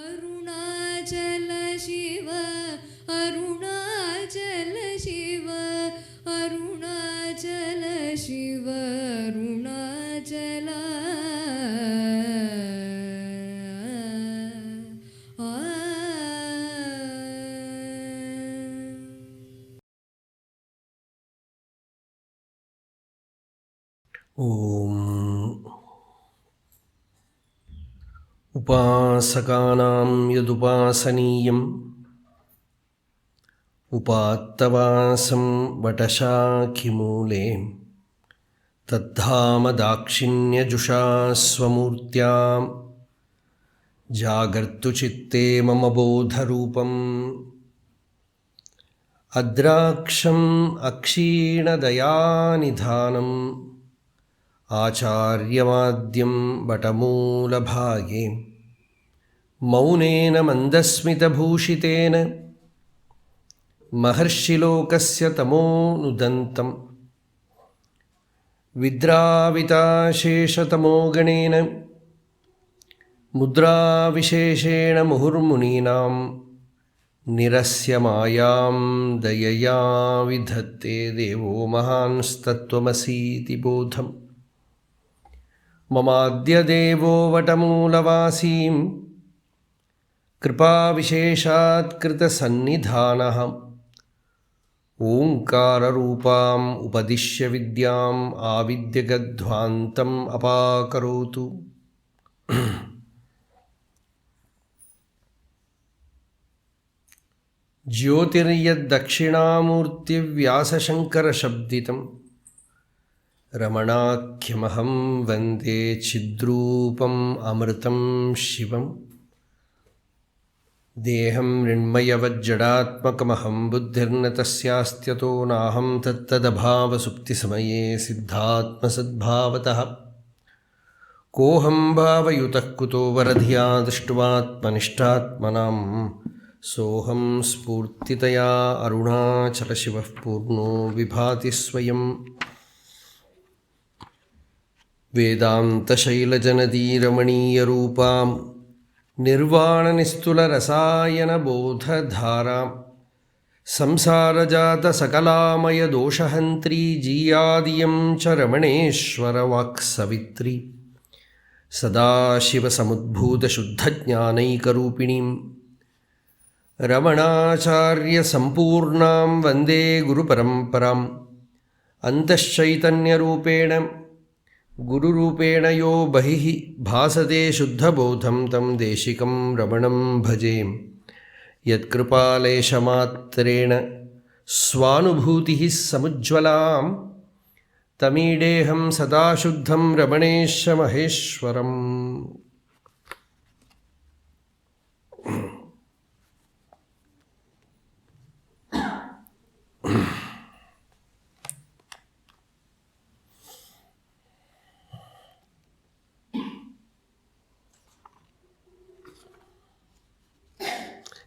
अरुणाचल शिव अरुणाचल शिव अरुणाचल शिव अरुणाचल उपासकानां यदुपासनीयम् उपात्तवासं वटशाखिमूले तद्धाम दाक्षिण्यजुषा स्वमूर्त्यां जागर्तु चित्ते मम बोधरूपम् अद्राक्षम् अक्षीणदयानिधानम् आचार्यमाद्यं वटमूलभागे मौनेन मन्दस्मितभूषितेन महर्षिलोकस्य तमोनुदन्तम् विद्राविताशेषतमोगणेन मुद्राविशेषेण मुहुर्मुनीनां निरस्य मायां दयया विधत्ते देवो महांस्तत्त्वमसीति बोधम् ममाद्यदेवो वटमूलवासीं कृपाविशेषात् कृतसन्निधानः ओङ्काररूपाम् उपदिश्य विद्याम् आविद्यगध्वान्तम् अपाकरोतु। ज्योतिर्यद्दक्षिणामूर्तिव्यासशङ्करशब्दितम् रमणाख्यमहं वन्दे चिद्रूपम् अमृतं शिवम् देहं मृण्मयवज्जडात्मकमहं बुद्धिर्न तस्यास्त्यतो नाहं तत्तदभावसुप्तिसमये सिद्धात्मसद्भावतः कोऽहं भावयुतः कुतो वरधिया दृष्ट्वात्मनिष्ठात्मनां सोऽहं स्फूर्तितया अरुणाचलशिवः पूर्णो विभाति स्वयम् वेदान्तशैलजनदीरमणीयरूपां निर्वाणनिस्तुलरसायनबोधधारां संसारजातसकलामयदोषहन्त्री जीयादियं च रमणेश्वरवाक्सवित्री सदाशिवसमुद्भूतशुद्धज्ञानैकरूपिणीं रमणाचार्यसम्पूर्णां वन्दे गुरुपरम्पराम् अन्तश्चैतन्यरूपेण गुरुरूपेण यो बहिः भासते शुद्धबोधं तं देशिकं रमणं भजे। यत्कृपालेशमात्रेण स्वानुभूतिः समुज्ज्वलां तमीडेऽहं सदा शुद्धं रमणेशमहेश्वरम्।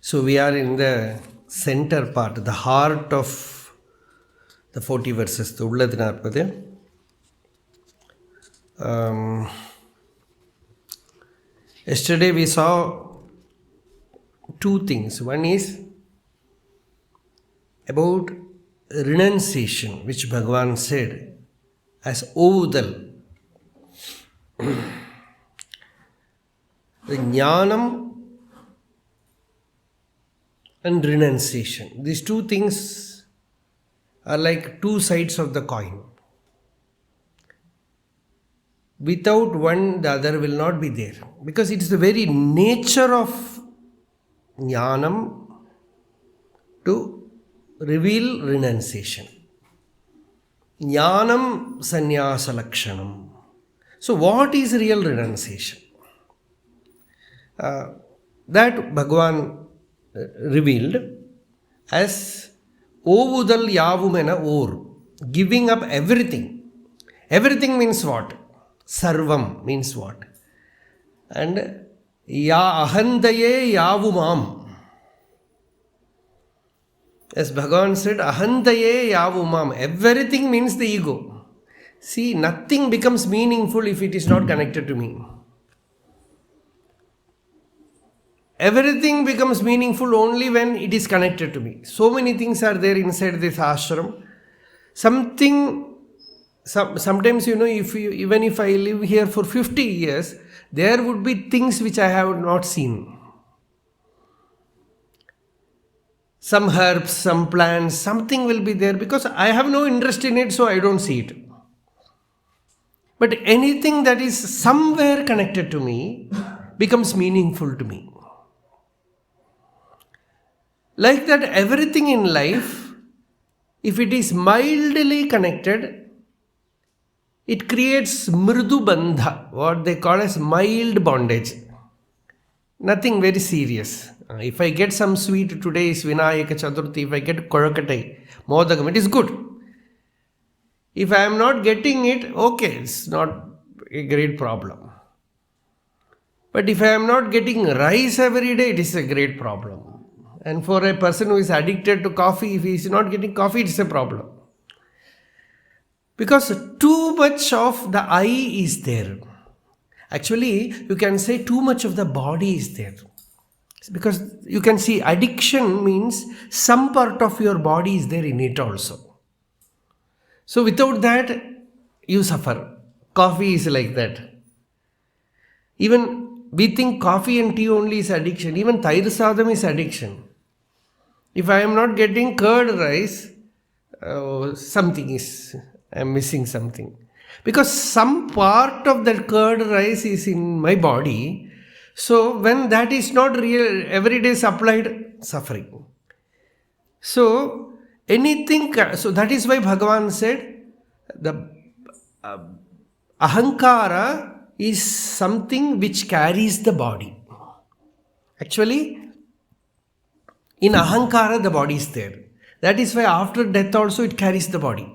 So we are in the center part, the heart of the 40 verses, the Ulladu Narpadu. Yesterday we saw two things. One is about renunciation, which Bhagavan said as yōvudal. The jnanam and renunciation. These two things are like two sides of the coin. Without one, the other will not be there. Because it is the very nature of jnanam to reveal renunciation. Jnanam sannyasa lakshanam. So what is real renunciation? That Bhagavan revealed as yōvudal yāvumeṇa or giving up everything. Everything means what? Sarvam means what? And ahandai-ē yāvumā. As Bhagavan said, ahandai-ē yāvumā. Everything means the ego. See, nothing becomes meaningful if it is not connected to me. everything becomes meaningful only when it is connected to me. So many things are there inside this ashram. Sometimes, even if I live here for 50 years, there would be things which I have not seen. Some herbs, some plants, something will be there because I have no interest in it, so I don't see it. But anything that is somewhere connected to me becomes meaningful to me. Like that, everything in life, if it is mildly connected, it creates mridu bandha, what they call as mild bondage. Nothing very serious. If I get some sweet, today is Vinayaka Chaturthi, if I get Kodakattai, Modakam, it is good. If I am not getting it, okay, it's not a great problem. But if I am not getting rice every day, it is a great problem. And for a person who is addicted to coffee, if he is not getting coffee, it is a problem. Because too much of the I is there. Actually, you can say too much of the body is there. Because you can see addiction means some part of your body is there in it also. So without that, you suffer. Coffee is like that. Even we think coffee and tea only is addiction. Even tair sadam is addiction. If I am not getting curd rice, I am missing something. Because some part of that curd rice is in my body. So when that is not real, every day supplied, suffering. So that is why Bhagavan said, the ahankara is something which carries the body. Actually, in ahankara the body is there. That is why after death also it carries the body.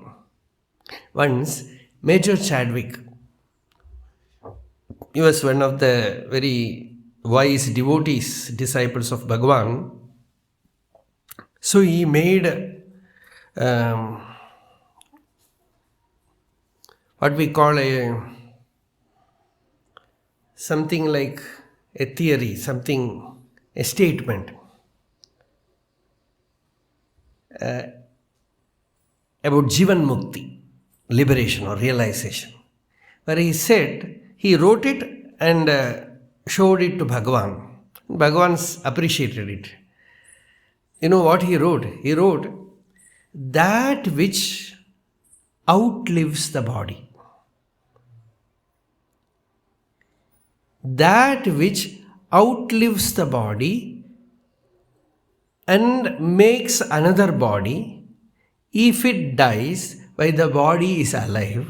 Once, Major Chadwick, he was one of the very wise devotees, disciples of Bhagavan. So he made what we call something like a theory, a statement about Jivan Mukti, liberation or realization, where he wrote it and showed it to Bhagavan. Bhagavan appreciated it. You know what he wrote? He wrote, that which outlives the body. That which outlives the body and makes another body, if it dies while the body is alive,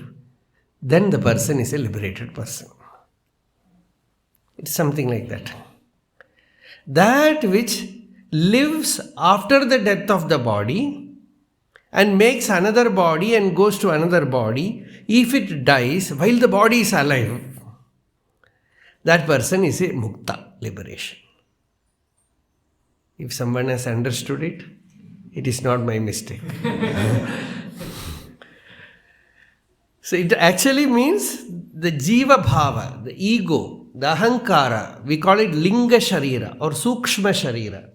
then the person is a liberated person. It's something like that. That which lives after the death of the body and makes another body and goes to another body, if it dies while the body is alive, that person is a mukta, liberation. If someone has understood it, it is not my mistake. So it actually means the jiva bhava, the ego, the ahankara, we call it linga sharira or sukshma sharira.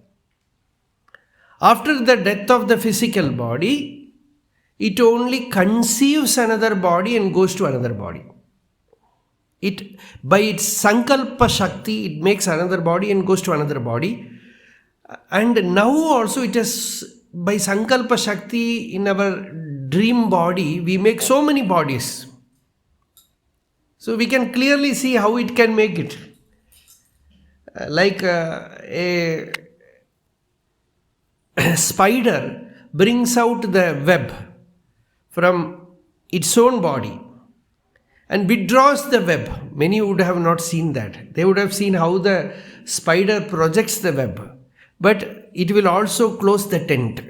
After the death of the physical body, it only conceives another body and goes to another body. By its sankalpa shakti, it makes another body and goes to another body. And now also it is by sankalpa shakti in our dream body, we make so many bodies. So we can clearly see how it can make it. Like a spider brings out the web from its own body and withdraws the web. Many would have not seen that. They would have seen how the spider projects the web. But it will also close the tent.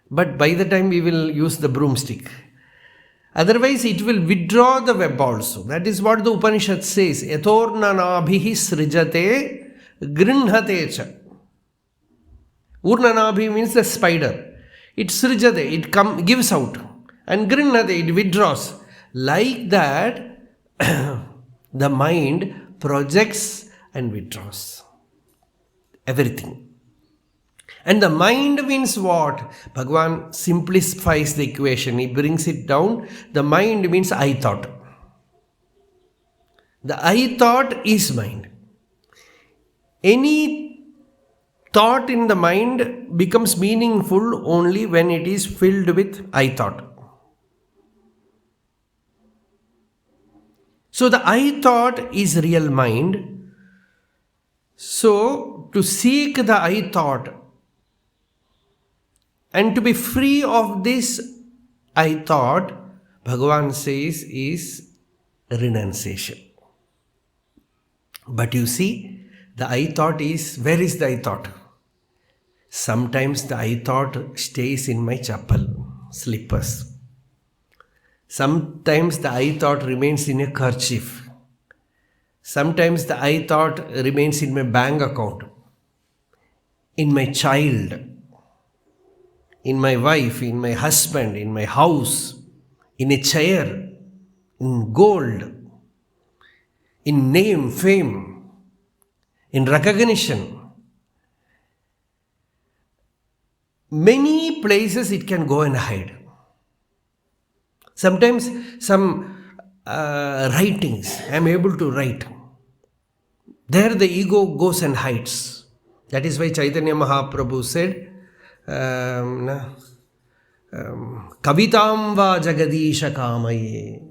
But by the time we will use the broomstick. Otherwise, it will withdraw the web also. That is what the Upanishad says. Yathornanabhihi srijate grinhate cha. Urnanabhi means the spider. It srijate, it gives out. And grinhate, it withdraws. Like that, the mind projects and withdraws. everything. And the mind means what? Bhagavan simplifies the equation. He brings it down. The mind means I thought. The I thought is mind. Any thought in the mind becomes meaningful only when it is filled with I thought. So the I thought is real mind. So to seek the I thought and to be free of this I thought, Bhagavan says, is renunciation. But you see, the I thought is, where is the I thought? Sometimes the I thought stays in my chappal, slippers. Sometimes the I thought remains in a kerchief. Sometimes the I thought remains in my bank account, in my child, in my wife, in my husband, in my house, in a chair, in gold, in name, fame, in recognition. Many places it can go and hide. Sometimes some writings I am able to write. There the ego goes and hides. That is why Chaitanya Mahaprabhu said, Kavitam va jagadisha kamaye.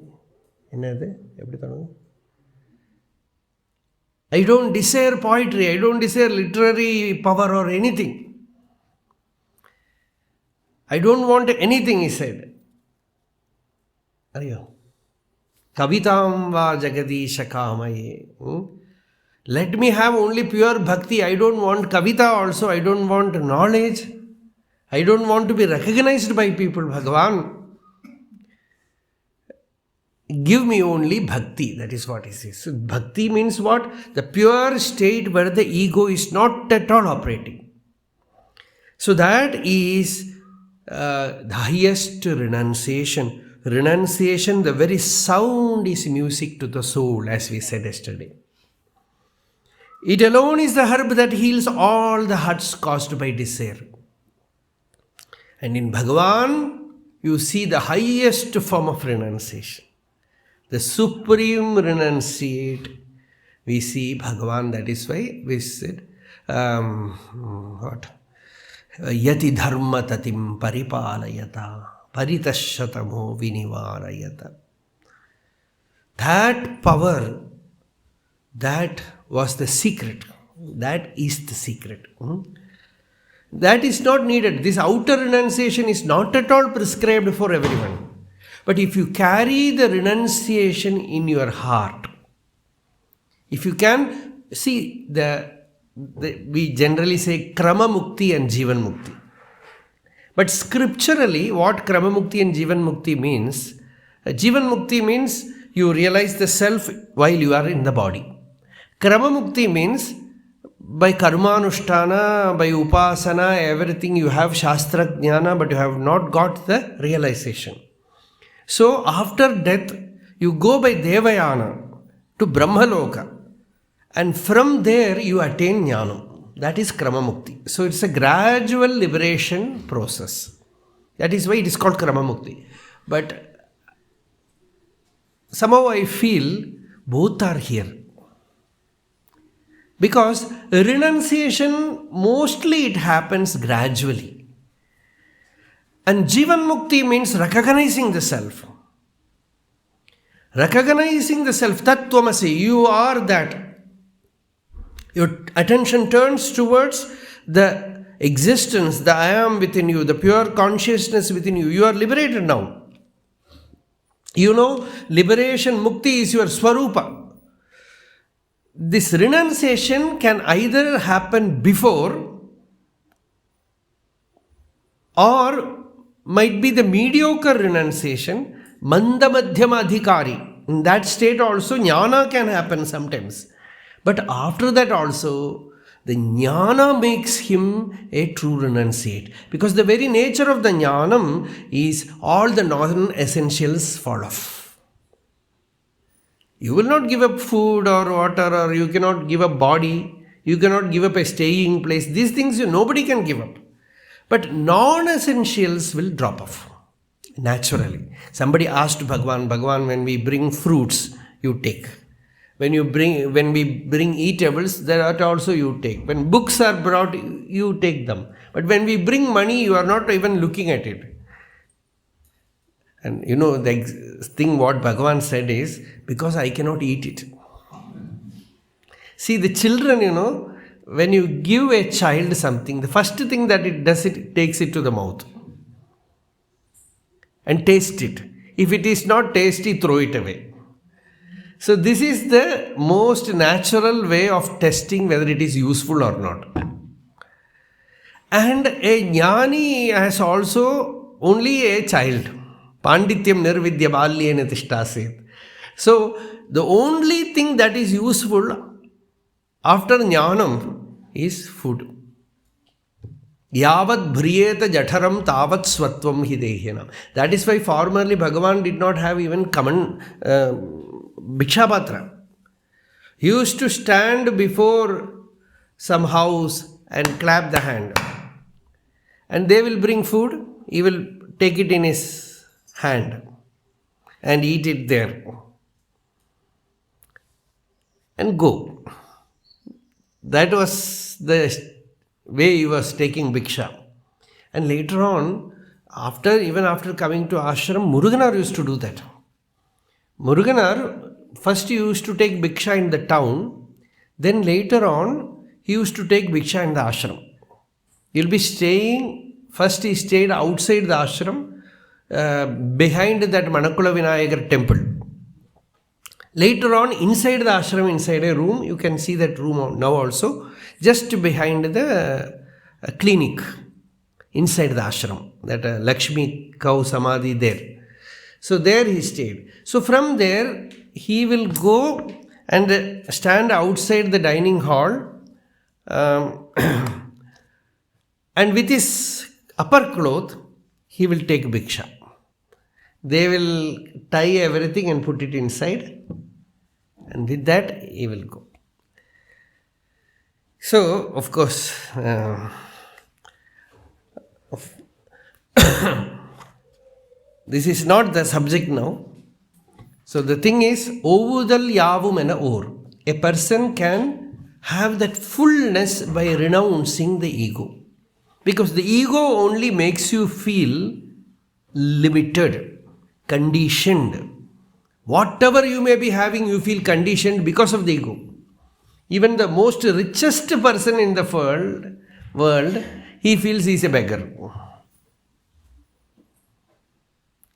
I don't desire poetry, I don't desire literary power or anything. I don't want anything, he said. Kavitam va jagadisha kamaye. Let me have only pure bhakti. I don't want kavita also. I don't want knowledge. I don't want to be recognized by people, Bhagavan. Give me only bhakti. That is what he says. So bhakti means what? The pure state where the ego is not at all operating. So that is the highest renunciation. Renunciation, the very sound is music to the soul, as we said yesterday. It alone is the herb that heals all the hurts caused by desire. And in Bhagavan, you see the highest form of renunciation. The supreme renunciate. We see Bhagavan, that is why we said, Yati dharma tatim paripalayata paritashatamo vinivarayata. That power, that was the secret. That is the secret. That is not needed. This outer renunciation is not at all prescribed for everyone. But if you carry the renunciation in your heart, if you can see we generally say krama mukti and jivan mukti. But scripturally, what krama mukti and jivan mukti means, jivan mukti means you realize the self while you are in the body. Krama mukti means by karmanushtana, by upasana, everything you have shastra jnana, but you have not got the realization. So after death, you go by devayana to Brahmaloka, and from there you attain jnanam. That is krama mukti. So it's a gradual liberation process. That is why it is called krama mukti. But somehow I feel both are here. Because renunciation, mostly it happens gradually. And jivan mukti means recognizing the self. Recognizing the self, tat tvamasi, you are that. Your attention turns towards the existence, the I am within you, the pure consciousness within you. You are liberated now. You know, liberation, mukti is your swarupa. This renunciation can either happen before or might be the mediocre renunciation, manda madhyama adhikari. In that state also jnana can happen sometimes. But after that also, the jnana makes him a true renunciate. Because the very nature of the jnanam is all the non-essentials fall off. You will not give up food or water, or you cannot give up body. You cannot give up a staying place. These things nobody can give up. But non-essentials will drop off naturally. Somebody asked Bhagavan, when we bring fruits, you take. When we bring eatables, that also you take. When books are brought, you take them. But when we bring money, you are not even looking at it. And the thing what Bhagavan said is, because I cannot eat it. See, the children, when you give a child something, the first thing that it does, it takes it to the mouth and taste it. If it is not tasty, throw it away. So this is the most natural way of testing whether it is useful or not. And a jnani has also only a child. Pandityam nirvidya balyena tishtaset. So the only thing that is useful after jnanam is food. Yavat bhriyeta jatharam tavat svatvam hidehinam. That is why formerly Bhagavan did not have even common bhikshapatra. He used to stand before some house and clap the hand. And they will bring food, he will take it in his hand and eat it there and go. That was the way he was taking bhiksha. And later on, even after coming to ashram, Muruganar used to do that. Muruganar first used to take bhiksha in the town, then later on he used to take bhiksha in the ashram. He'll be staying, first he stayed outside the ashram, behind that Manakula Vinayagar temple. Later on, inside the ashram, inside a room, you can see that room now also, just behind the clinic, inside the ashram, that Lakshmi cow samadhi there. So there he stayed. So from there, he will go and stand outside the dining hall and with his upper cloth, he will take bhiksha. They will tie everything and put it inside, and with that he will go. So, of course, this is not the subject now. So the thing is, yōvudal yāvumeṇa or. A person can have that fullness by renouncing the ego. Because the ego only makes you feel limited, conditioned. Whatever you may be having, you feel conditioned because of the ego. Even the most richest person in the world, he feels he is a beggar.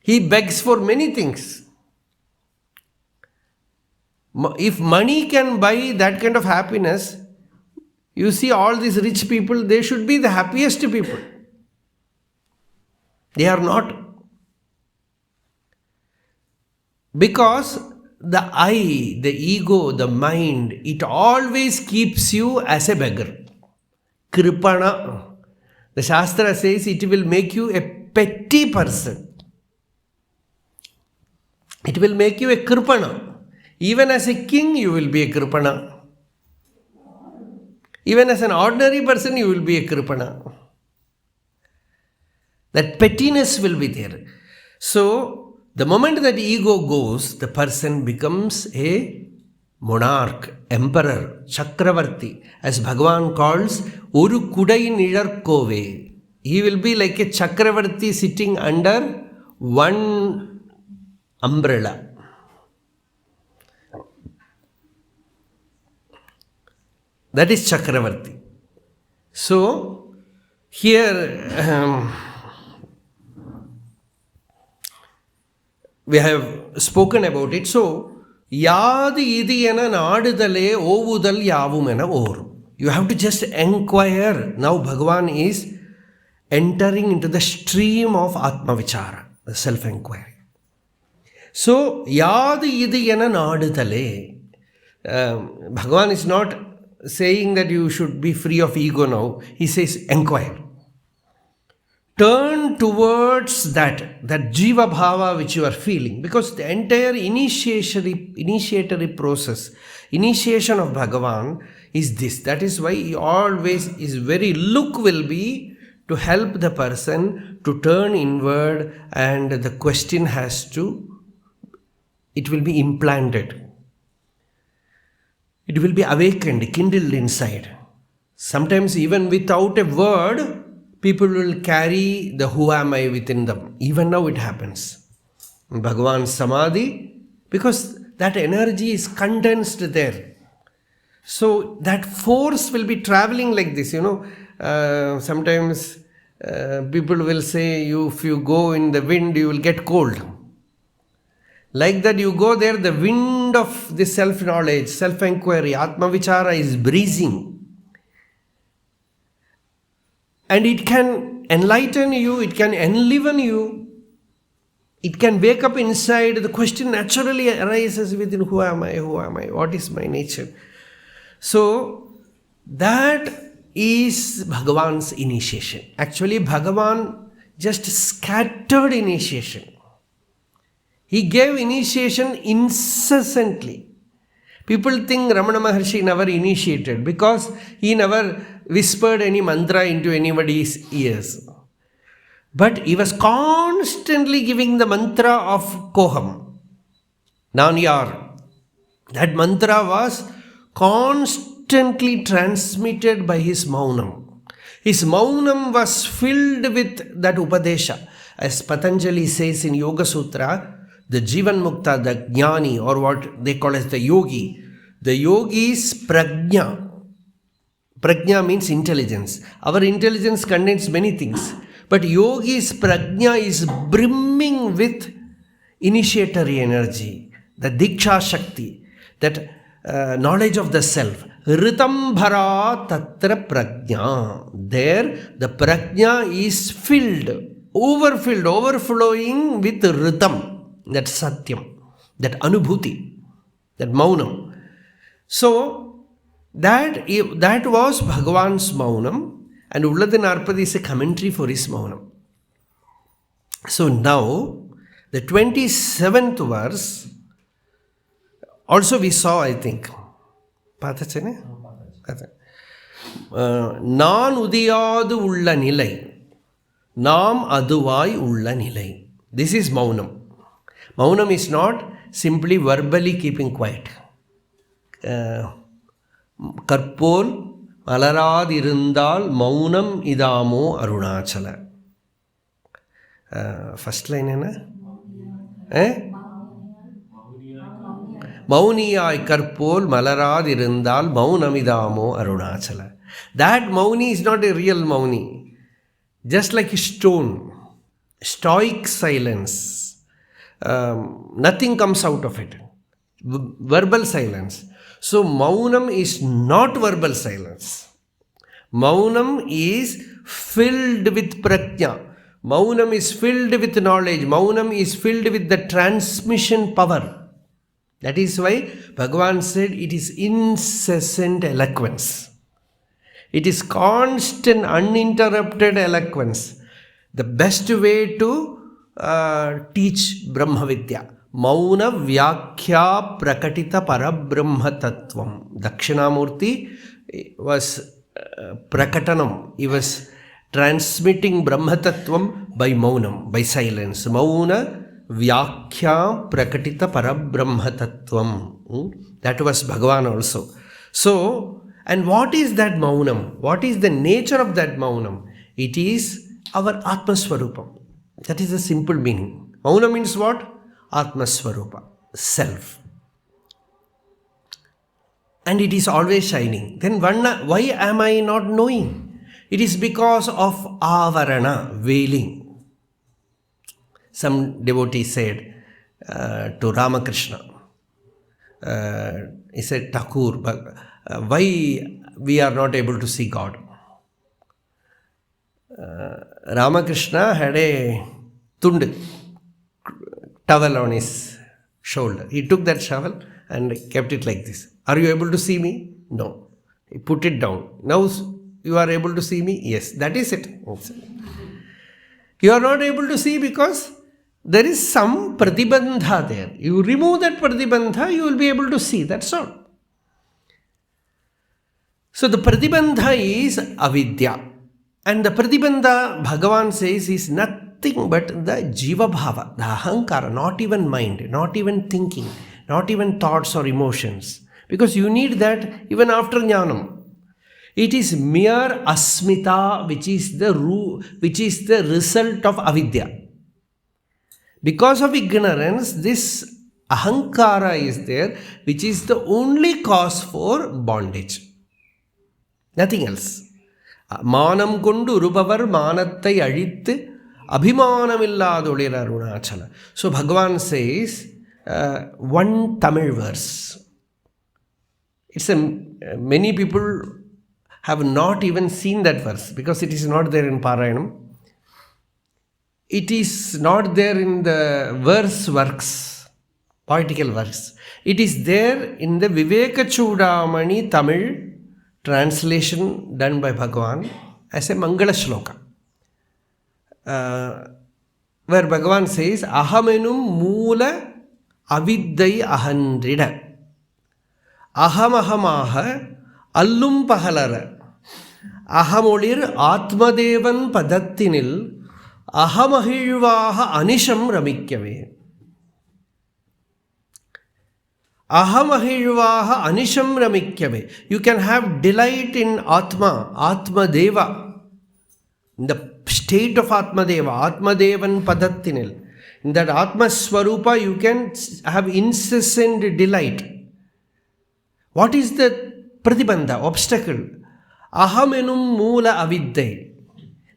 He begs for many things. If money can buy that kind of happiness, you see all these rich people, they should be the happiest people. They are not. Because the I, the ego, the mind, it always keeps you as a beggar. Kripana. The Shastra says it will make you a petty person. It will make you a kripana. Even as a king, you will be a kripana. Even as an ordinary person, you will be a kripana. That pettiness will be there. So, the moment that ego goes, the person becomes a monarch, emperor, chakravarti. As Bhagavan calls, Oru kudai nizharkove. He will be like a chakravarti sitting under one umbrella. That is Chakravarti. So, here we have spoken about it. So, yādideṉ nāḍalē yōvudal yāvumeṇa or. You have to just inquire. Now Bhagavan is entering into the stream of Atma Vichara, the self-inquiry. So, yādideṉ nāḍalē. Bhagavan is not saying that you should be free of ego now. He says, inquire. Turn towards that jiva bhava which you are feeling. Because the entire initiatory process, initiation of Bhagavan is this. That is why he always, his very look will be to help the person to turn inward, and the question it will be implanted. It will be awakened, kindled inside. Sometimes even without a word, people will carry the who am I within them. Even now it happens. In Bhagavan's Samadhi, because that energy is condensed there. So that force will be traveling like this, sometimes people will say, if you go in the wind, you will get cold. Like that, you go there, the wind of the self-knowledge, self-inquiry, Atma-vichara is breezing. And it can enlighten you, it can enliven you, it can wake up inside. The question naturally arises within, who am I, what is my nature? So, that is Bhagavan's initiation. Actually, Bhagavan just scattered initiation. He gave initiation incessantly. People think Ramana Maharshi never initiated because he never whispered any mantra into anybody's ears. But he was constantly giving the mantra of Koham, Nanyar. That mantra was constantly transmitted by his maunam. His maunam was filled with that upadesha. As Patanjali says in Yoga Sutra, the Jivan Mukta, the Jnani, or what they call as the Yogi. The Yogi is Prajna. Prajna means intelligence. Our intelligence contains many things. But Yogi's Prajna is brimming with initiatory energy, the Diksha Shakti, that knowledge of the self. Ritambhara tatra prajna. There, the prajna is filled, overflowing with ritam. That satyam, that anubhuti, that maunam. So, that was Bhagavan's maunam, and Ulladu Narpadu is a commentary for his maunam. So now, the 27th verse, also we saw, I think, Padacchēdam? நான் உதியாது உள்ள நிலை, நாம் அதுவாய் உள்ள நிலை. This is maunam. Maunam is not simply verbally keeping quiet. கற்போல் மலராதிருந்தால் மௌனம் இதாமோ Arunachal. First line என்ன? மௌனியாய் கற்போல் மலராதிருந்தால் மௌனமிதாமோ Arunachal. That Mauni is not a real Mauni. Just like a stone, stoic silence. Nothing comes out of it. Verbal silence. So Maunam is not verbal silence. Maunam is filled with prajna. Maunam is filled with knowledge. Maunam is filled with the transmission power. That is why Bhagavan said it is incessant eloquence. It is constant, uninterrupted eloquence. The best way to teach Brahma Vidya. Mauna Vyakhya Prakatita Parabrahma Tattvam. Dakshinamurti was Prakatanam. He was transmitting Brahma Tattvam by Maunam, by silence. Mauna Vyakhya Prakatita Parabrahma Tattvam. That was Bhagavan also. So, and what is that Maunam? What is the nature of that Maunam? It is our Atmaswarupam. That is the simple meaning. Mauna means what? Atmaswarupa, self. And it is always shining. Then why am I not knowing? It is because of avarana, veiling. Some devotee said to Ramakrishna, he said, Thakur, why we are not able to see God? Ramakrishna had a tund, towel on his shoulder. He took that shovel and kept it like this. Are you able to see me? No. He put it down. Now you are able to see me? Yes. That is it. You are not able to see because there is some pratibandha there. You remove that pratibandha, you will be able to see. That's all. So the pratibandha is avidya. And the pratibandha, Bhagavan says, is nothing but the jiva bhava, the ahankara, not even mind, not even thinking, not even thoughts or emotions. Because you need that even after jnanam. It is mere asmita which is the result of avidya. Because of ignorance, this ahankara is there, which is the only cause for bondage. Nothing else. Manam kondu urupavar manattai azhittu abhimanamilladolira arunachala. So Bhagavan says one Tamil verse. Many people have not even seen that verse because it is not there in Parayanam. It is not there in the verse works, poetical verse. It is there in the Viveka Chudamani Tamil translation done by Bhagavan as a Mangala Shloka. Where Bhagavan says, Ahamenum Moola Aviddai Ahandrida. Ahamahamaha Allum Pahalara. Ahamolir Atmadevan Padattinil. Ahamahilvaha Anisham Ramikyave. Ahamahilvaha Anisham Ramikyave. You can have delight in Atma, Atma Deva, in the state of Atma Deva, Atma Devan Padattinil. In that Atma Swarupa, you can have incessant delight. What is the pratibandha, obstacle? Ahamenum Moola Aviddai.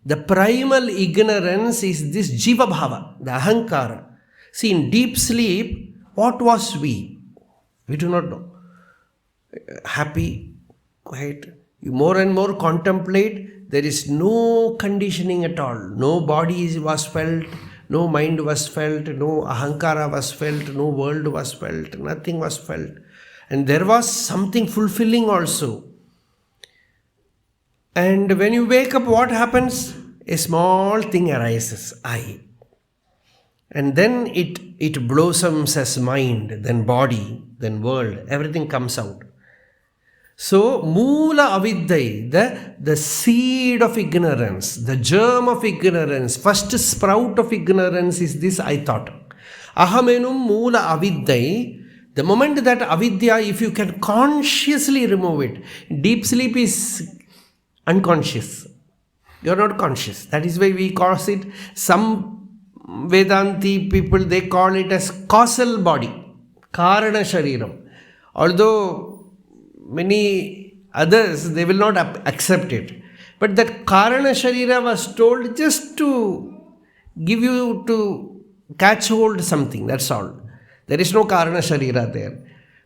The primal ignorance is this jiva bhava, the ahankara. See, in deep sleep, what was we? We do not know. Happy, quiet. You more and more contemplate, there is no conditioning at all. No body was felt, no mind was felt, no ahankara was felt, no world was felt, nothing was felt. And there was something fulfilling also. And when you wake up, what happens? A small thing arises, I. And then it blossoms as mind, then body, then world. Everything comes out. So, Moola Aviddai, the seed of ignorance, the germ of ignorance, first sprout of ignorance is this I thought. Ahamenum Moola Aviddai. The moment that avidya, if you can consciously remove it, deep sleep is unconscious. You are not conscious. That is why we call it, some Vedanti people, they call it as causal body, Karana Shariram. Although many others, they will not accept it. But that Karana Sharira was told just to give you to catch hold something, that's all. There is no Karana Sharira there.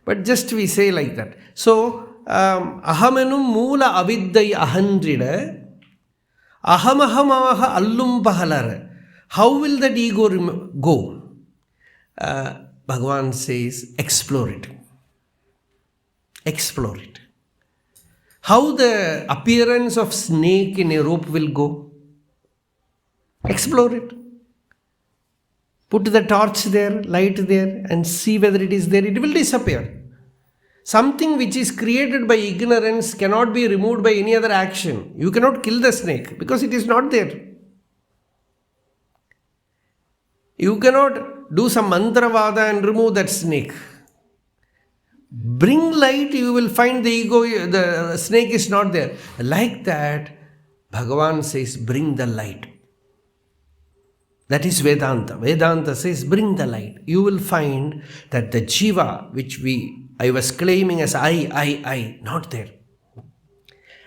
But just we say like that. So, Ahamenum Moola Aviddai Ahandrida. Ahamahamaha Allum Pahalara. How will that ego go? Bhagavan says, explore it. Explore it. How the appearance of snake in a rope will go? Explore it. Put the torch there, light there, and see whether it is there. It will disappear. Something which is created by ignorance cannot be removed by any other action. You cannot kill the snake because it is not there. You cannot do some mantravada and remove that snake. Bring light, you will find the ego, the snake is not there. Like that, Bhagavan says, bring the light. That is Vedanta. Vedanta says, bring the light. You will find that the jiva, which I was claiming as I, not there.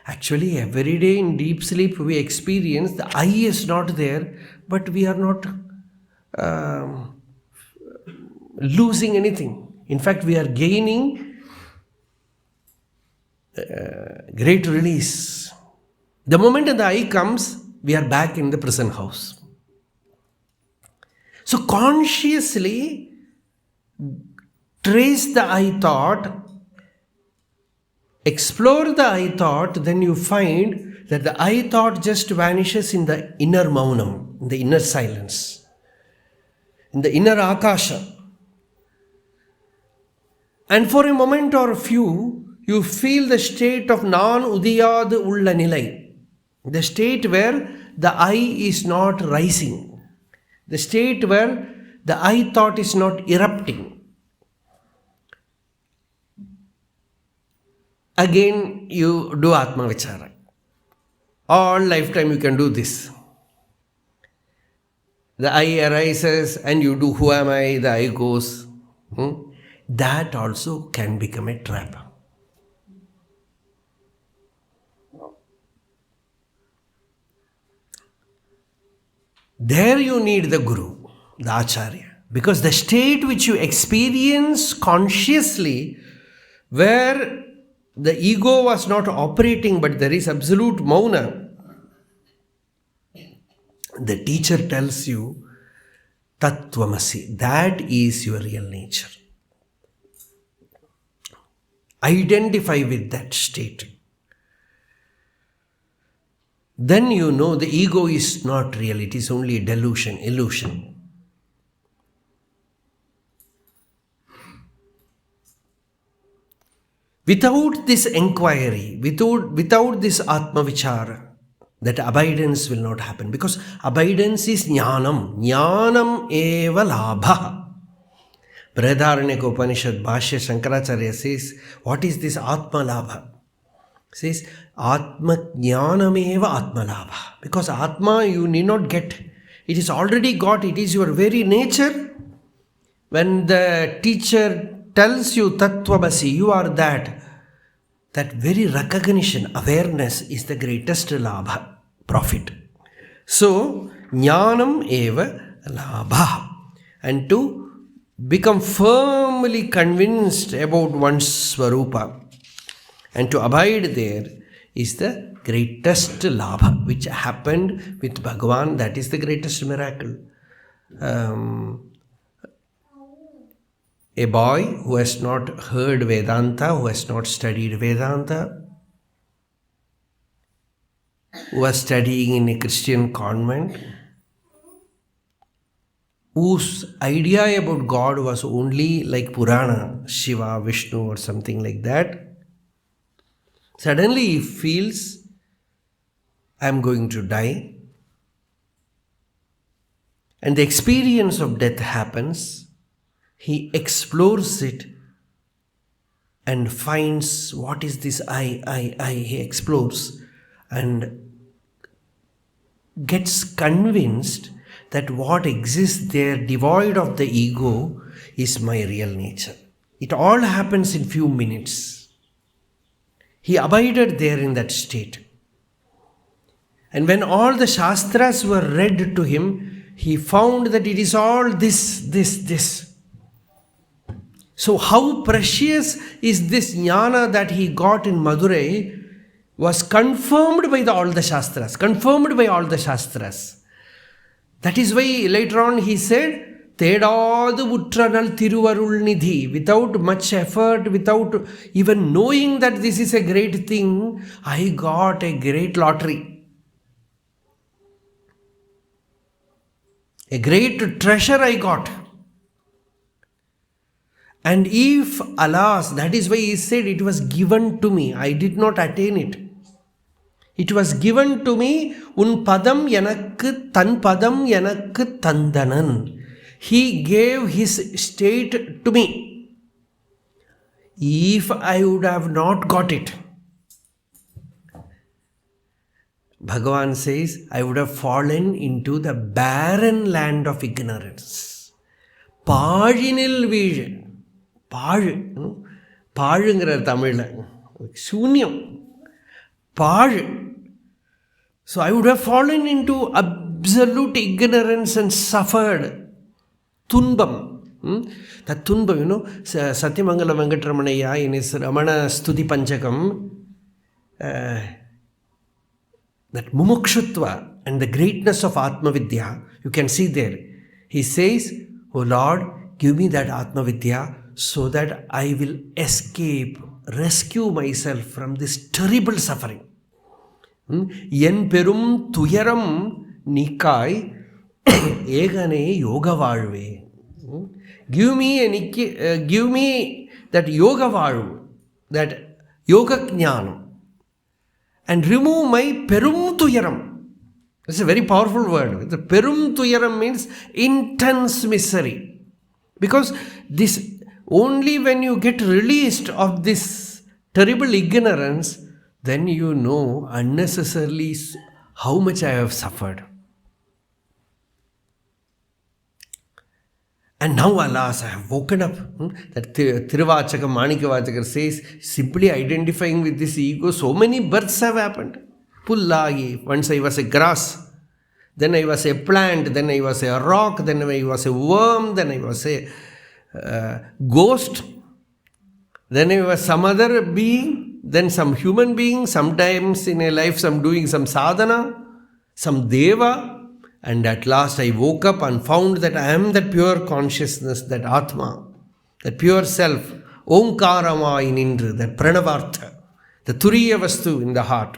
Actually, every day in deep sleep we experience the I is not there, but we are not losing anything. In fact, we are gaining great release. The moment the I comes, we are back in the prison house. So consciously trace the I thought, explore the I thought, then you find that the I thought just vanishes in the inner maunam, in the inner silence, in the inner akasha. And for a moment or a few, you feel the state of non-udiyādu ulla nilai. The state where the I is not rising. The state where the I thought is not erupting. Again, you do Atma Vichara. All lifetime you can do this. The I arises and you do who am I, the I goes. That also can become a trap. There you need the Guru, the Acharya. Because the state which you experience consciously, where the ego was not operating but there is absolute mauna, the teacher tells you, Tattvamasi, that is your real nature. Identify with that state. Then you know the ego is not real, it is only a delusion, illusion. Without this inquiry, without this Atma Vichara, that abidance will not happen. Because abidance is jnanam. Jnanam eva labha. Brihadaranyaka Upanishad Bhashya Shankaracharya says, what is this Atma labha? Says, Atma jnanam eva Atma labha. Because Atma you need not get. It is already got. It is your very nature. When the teacher tells you Tattvamasi, you are that. That very recognition, awareness is the greatest labha, profit. So, jnanam eva labha. And to become firmly convinced about one's swarupa and to abide there is the greatest labha, which happened with Bhagavan. That is the greatest miracle. A boy who has not heard Vedanta, who has not studied Vedanta, who was studying in a Christian convent, whose idea about God was only like Purana, Shiva, Vishnu or something like that, suddenly he feels, I am going to die. And the experience of death happens. He explores it and finds what is this I. He explores and gets convinced that what exists there, devoid of the ego, is my real nature. It all happens in few minutes. He abided there in that state. And when all the Shastras were read to him, he found that it is all this. So how precious is this jnana that he got in Madurai was confirmed by all the Shastras. That is why later on he said, Thedadu Utranal Thiruvarul Nidhi. Without much effort, without even knowing that this is a great thing, I got a great lottery. A great treasure I got. And if, alas, that is why he said it was given to me, I did not attain it. It was given to me, un padam yanakku tan padam yanakku tandanan. He gave his state to me. If I would have not got it, Bhagavan says, I would have fallen into the barren land of ignorance. Pājinil vision. பாழுங்கிற தமிழ்ல சூன்யம் பாழ். So I would have fallen into absolute ignorance and suffered துன்பம். That tumbam, Satyamangala Venkatramanaya in his Ramana Stuti Panchakam, that mumukshutva and the greatness of Atma Vidya, you can see there. He says, Oh Lord, give me that Atma Vidya so that I will escape, rescue myself from this terrible suffering. Yen perum tuyaram nikai egane yoga valve. Give me that yoga valve, that yoga jnanam, and remove my perum tuyaram. It's a very powerful word. The perum tuyaram means intense misery. Because this only when you get released of this terrible ignorance, then you know unnecessarily how much I have suffered. And now, alas, I have woken up. That Tiruvāchakam, Manikavāchakar says, simply identifying with this ego, so many births have happened. Pullayi, once I was a grass, then I was a plant, then I was a rock, then I was a worm, then I was a ghost, then I was some other being, then some human being, sometimes in a life I'm doing some sadhana, some deva, and at last I woke up and found that I am that pure consciousness, that Atma, that pure self, Omkarama-iṇ-ṇ-ṛ, that Pranavartha, the Turiya Vastu in the heart.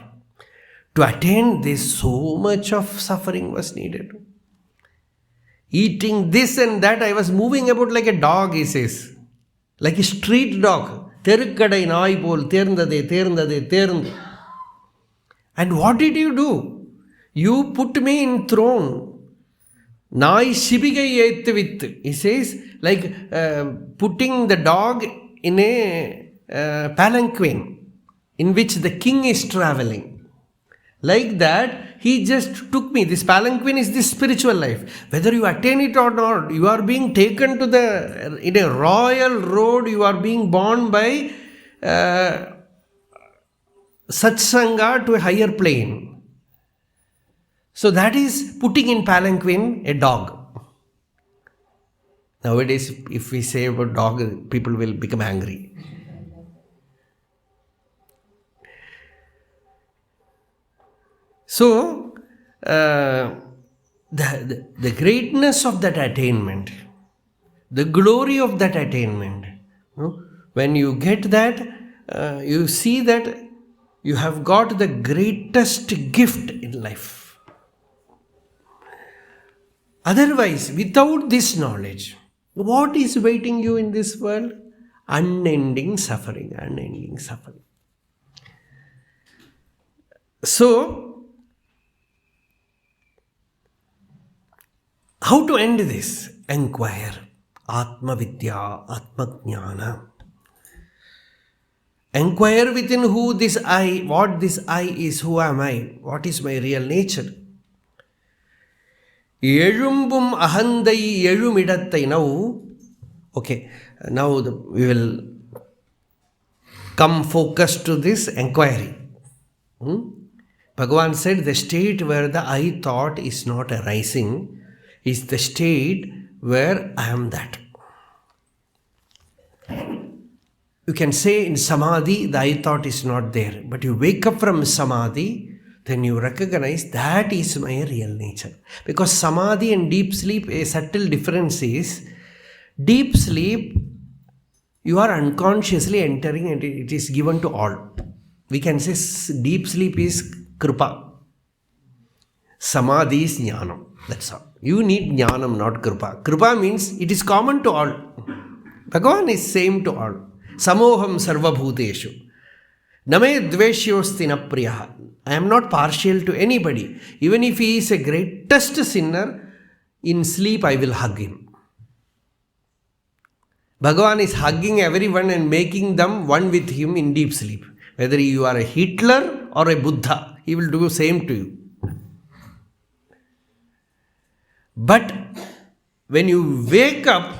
To attain this, so much of suffering was needed. Eating this and that, I was moving about like a dog, he says. Like a street dog. Terukkadai naai pol, ternade. And what did you do? You put me in throne. Naai shibigai ettivittu. He says, like putting the dog in a palanquin in which the king is traveling. Like that, he just took me. This palanquin is this spiritual life. Whether you attain it or not, you are being taken to in a royal road, you are being borne by satsanga to a higher plane. So that is putting in palanquin a dog. Nowadays, if we say about dog, people will become angry. So, the greatness of that attainment, the glory of that attainment, when you get that, you see that you have got the greatest gift in life. Otherwise, without this knowledge, what is waiting you in this world? Unending suffering, unending suffering. So, how to end this? Enquire. Atma Vidya, Atma Jnana. Enquire within who this I, what this I is, who am I, what is my real nature. Elumbum ahandai-ē now, okay, now we will come focus to this enquiry. Bhagavan said the state where the I thought is not arising is the state where I am that. You can say in Samadhi, the I thought is not there. But you wake up from Samadhi, then you recognize that is my real nature. Because Samadhi and deep sleep, a subtle difference is, deep sleep, you are unconsciously entering and it is given to all. We can say deep sleep is Kripa. Samadhi is Jnanam. That's all. You need Jnanam, not Kripa. Kripa means it is common to all. Bhagavan is same to all. Samoham sarvabhuteshu. Name dveshyosti na priyaha. I am not partial to anybody. Even if he is a greatest sinner, in sleep I will hug him. Bhagavan is hugging everyone and making them one with him in deep sleep. Whether you are a Hitler or a Buddha, he will do the same to you. But when you wake up,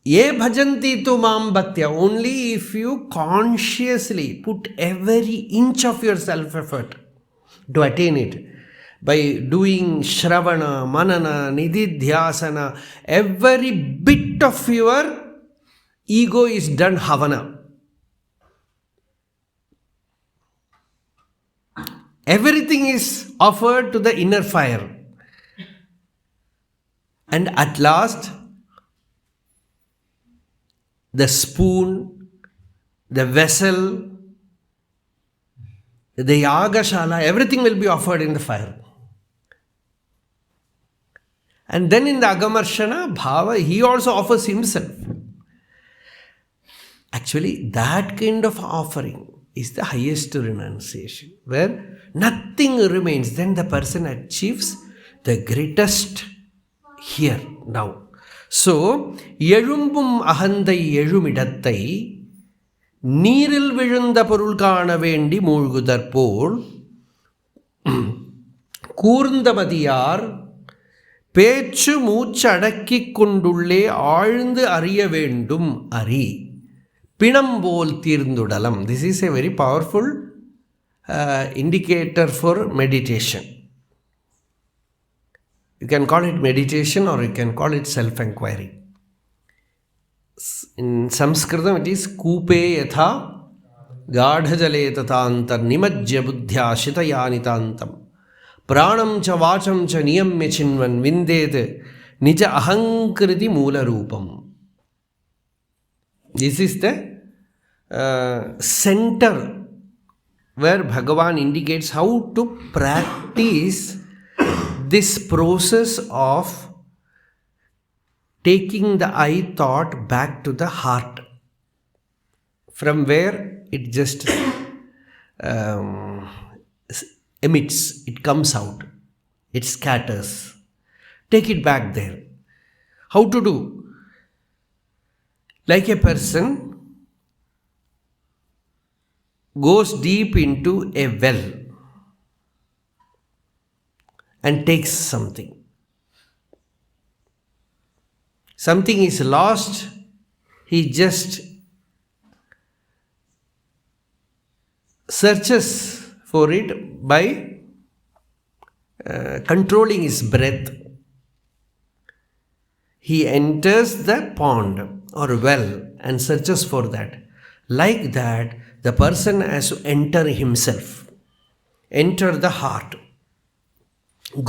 ye bhajanti tu mam bhatya, only if you consciously put every inch of your self-effort to attain it. By doing shravana, manana, nididhyasana, every bit of your ego is done havana. Everything is offered to the inner fire. And at last, the spoon, the vessel, the yagashala, everything will be offered in the fire. And then in the Agamarshana, Bhava, he also offers himself. Actually, that kind of offering is the highest renunciation, where nothing remains. Then the person achieves the greatest here, now. So, எழும்பும் அகந்தை எழுமிடத்தை நீரில் விழுந்த பொருள் காண வேண்டி மூழ்குதற்போல் கூர்ந்தமதியார் பேச்சு மூச்சு அடக்கிக் கொண்டுள்ளே ஆழ்ந்து அறிய வேண்டும் அறி பிணம்போல் தீர்ந்துடலம். This is a very powerful indicator for meditation. You can call it meditation or you can call it self-inquiry. In Sanskritam it is kūpe yatha gādhajale tatāntar nimajya buddhya shitayānitāntam pranam cha vācham cha niyamya chinvan vinded nija ahankriti moola rūpam. This is the center where Bhagavan indicates how to practice this process of taking the I thought back to the heart, from where it just emits, it comes out, it scatters. Take it back there. How to do? Like a person goes deep into a well and takes something. Something is lost, he just searches for it by controlling his breath. He enters the pond or well and searches for that. Like that, the person has to enter himself, enter the heart,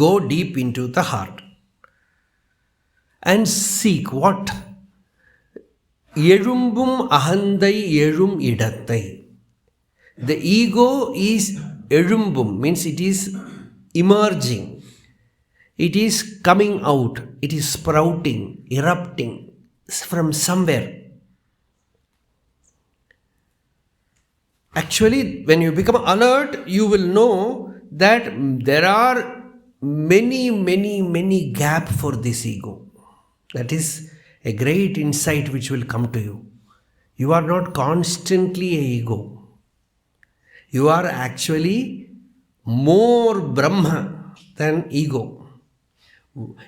go deep into the heart and seek what? Elumbum ahandai-யேழும் இடத்தை. The ego is elumbum, means it is emerging, it is coming out, it is sprouting, erupting from somewhere. Actually, when you become alert, you will know that there are many gaps for this ego. That is a great insight which will come to you. You are not constantly a ego. You are actually more Brahma than ego.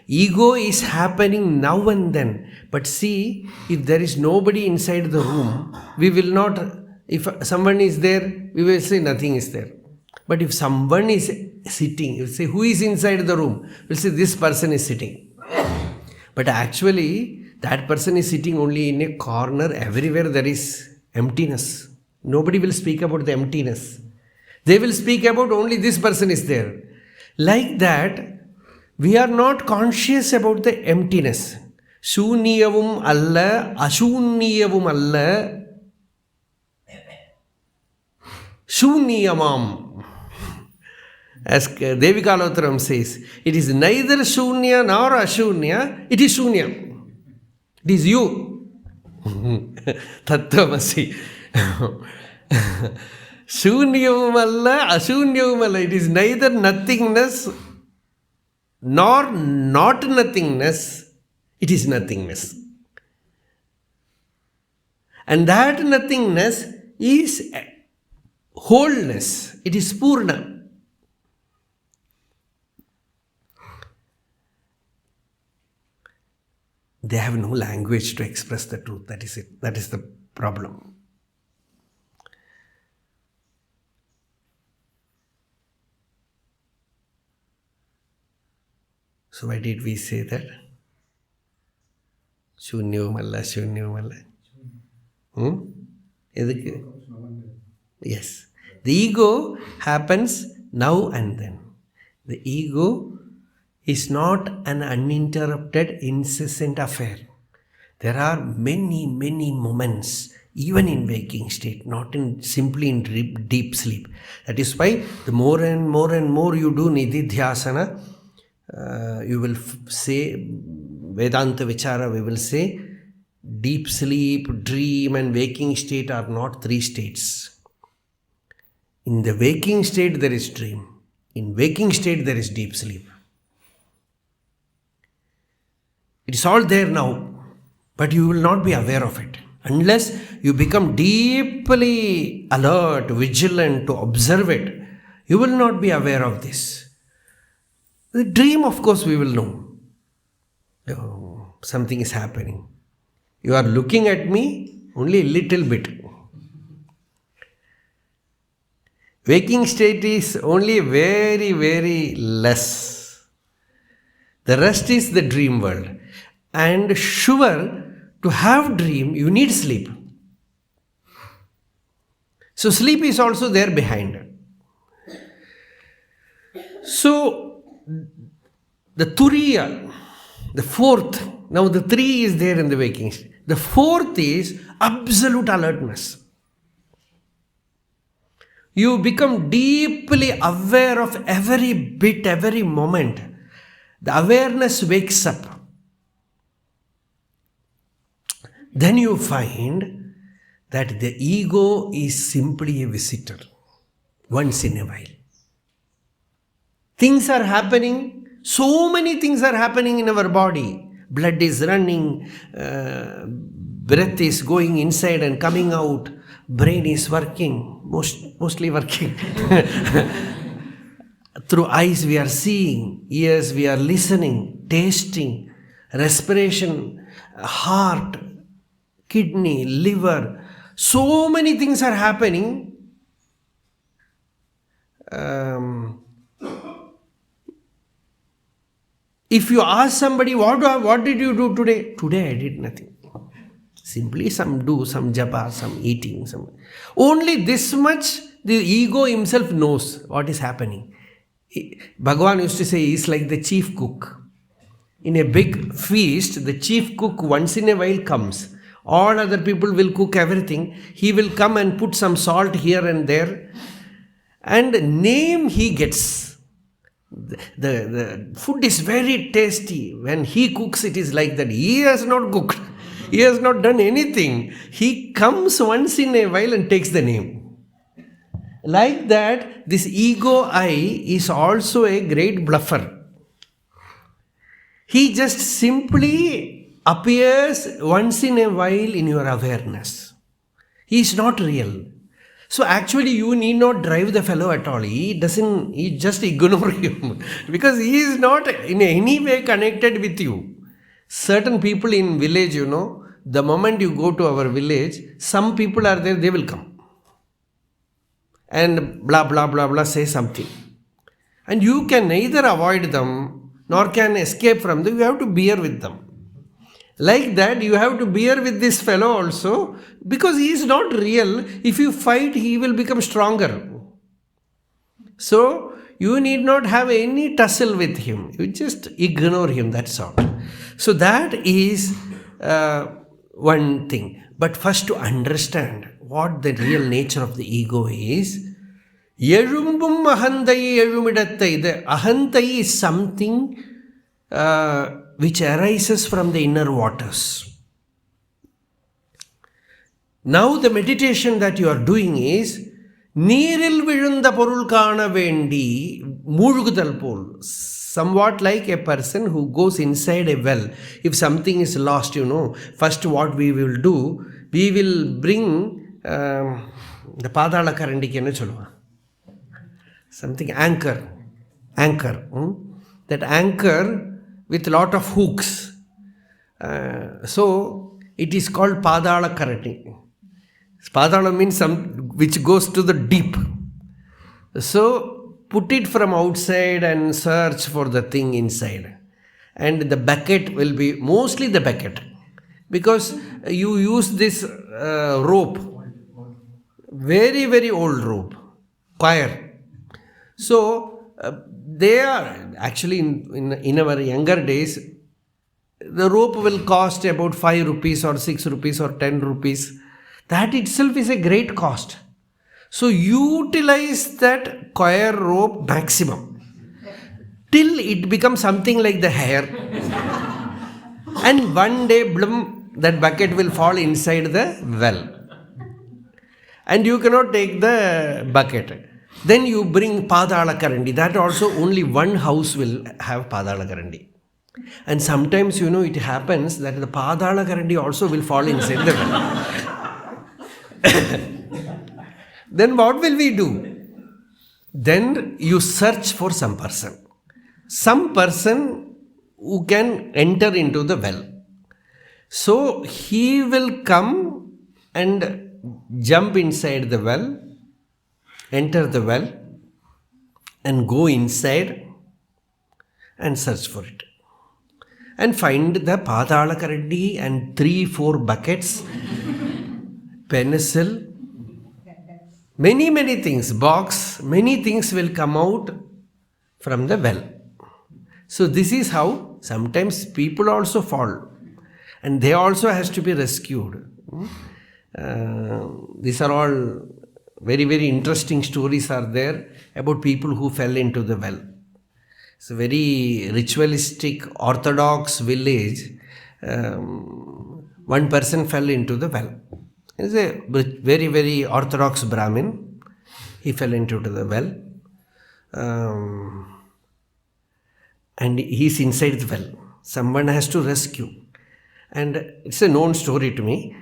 Ego is happening now and then. But see, if there is nobody inside the room, we will not, if someone is there, we will say nothing is there. But if someone is sitting, you will say, who is inside the room? We will say, this person is sitting. But actually, that person is sitting only in a corner. Everywhere there is emptiness. Nobody will speak about the emptiness. They will speak about only this person is there. Like that, we are not conscious about the emptiness. Shunyavum alla, ashunyavum alla, shunyamam. As Devikalottaram says, it is neither shunya nor ashunya, it is shunya. It is you. Tattvamasi. Shunyavumalla, ashunyavumalla. It is neither nothingness nor not nothingness. It is nothingness. And that nothingness is wholeness. It is Purna. They have no language to express the truth. That is it. That is the problem. So why did we say that? Shunyavumalla, shunyavumalla. Yes. The ego happens now and then. The ego is not an uninterrupted, incessant affair. There are many moments, even in waking state, not in simply in deep sleep. That is why the more and more you do nididhyasana, you will say, Vedanta Vichara, we will say, deep sleep, dream and waking state are not three states. In the waking state there is dream. In waking state there is deep sleep. It is all there now, but you will not be aware of it. Unless you become deeply alert, vigilant to observe it, you will not be aware of this. The dream, of course, we will know. Oh, something is happening. You are looking at me only a little bit. Waking state is only very, very less. The rest is the dream world. And sure, to have dream, you need sleep. So sleep is also there behind. So the turiya, the fourth, now the three is there in the waking state. The fourth is absolute alertness. You become deeply aware of every bit, every moment. The awareness wakes up. Then you find that the ego is simply a visitor, once in a while. Things are happening, so many things are happening in our body. Blood is running, breath is going inside and coming out, brain is working, mostly working. Through eyes we are seeing, ears we are listening, tasting, respiration, heart, kidney, liver. So many things are happening. If you ask somebody, what did you do today? Today I did nothing. Simply some japa, some eating, some. Only this much the ego himself knows what is happening. Bhagavan used to say he is like the chief cook. In a big feast, the chief cook once in a while comes. All other people will cook everything. He will come and put some salt here and there. And name he gets. The food is very tasty. When he cooks, it is like that. He has not cooked. He has not done anything. He comes once in a while and takes the name. Like that, this ego I is also a great bluffer. He just simply appears once in a while in your awareness. He is not real. So actually you need not drive the fellow at all. He just ignore him. Because he is not in any way connected with you. Certain people in village, the moment you go to our village, some people are there, they will come. And blah, blah, blah, blah, say something. And you can neither avoid them, nor can escape from them. You have to bear with them. Like that, you have to bear with this fellow also, because he is not real. If you fight, he will become stronger. So, you need not have any tussle with him. You just ignore him, that's all. So, that is one thing. But first to understand what the real nature of the ego is, yāvum ahandai-ē. The ahandai is something which arises from the inner waters. Now the meditation that you are doing is நீரில் விழுந்த பொருள் காண வேண்டி மூழ்குதல் போல். Somewhat like a person who goes inside a well. If something is lost, first what we will do, we will bring the padala karandikku enna solluva, something anchor. That anchor with lot of hooks. So it is called padala karati. Padala means which goes to the deep. So put it from outside and search for the thing inside. And the bucket will be mostly the bucket. Because you use this rope. Very, very old rope. Choir. So they are actually in our younger days, the rope will cost about 5 rupees or 6 rupees or 10 rupees. That itself is a great cost. So utilize that choir rope maximum till it becomes something like the hair. And one day, blum, that bucket will fall inside the well. And you cannot take the bucket. Then you bring Padala Karandi. That also only one house will have Padala Karandi. And sometimes, it happens that the Padala Karandi also will fall inside the well. Then what will we do? Then you search for some person. Some person who can enter into the well. So he will come and jump inside the well, enter the well, and go inside and search for it. And find the Padala Karandi and 3-4 buckets, pencil, many things, box, many things will come out from the well. So this is how sometimes people also fall. And they also has to be rescued. These are all very interesting stories are there about people who fell into the well. It's a very ritualistic orthodox village. One person fell into the well. He's a very orthodox Brahmin. He fell into the well. And he's inside the well. Someone has to rescue. And it's a known story to me.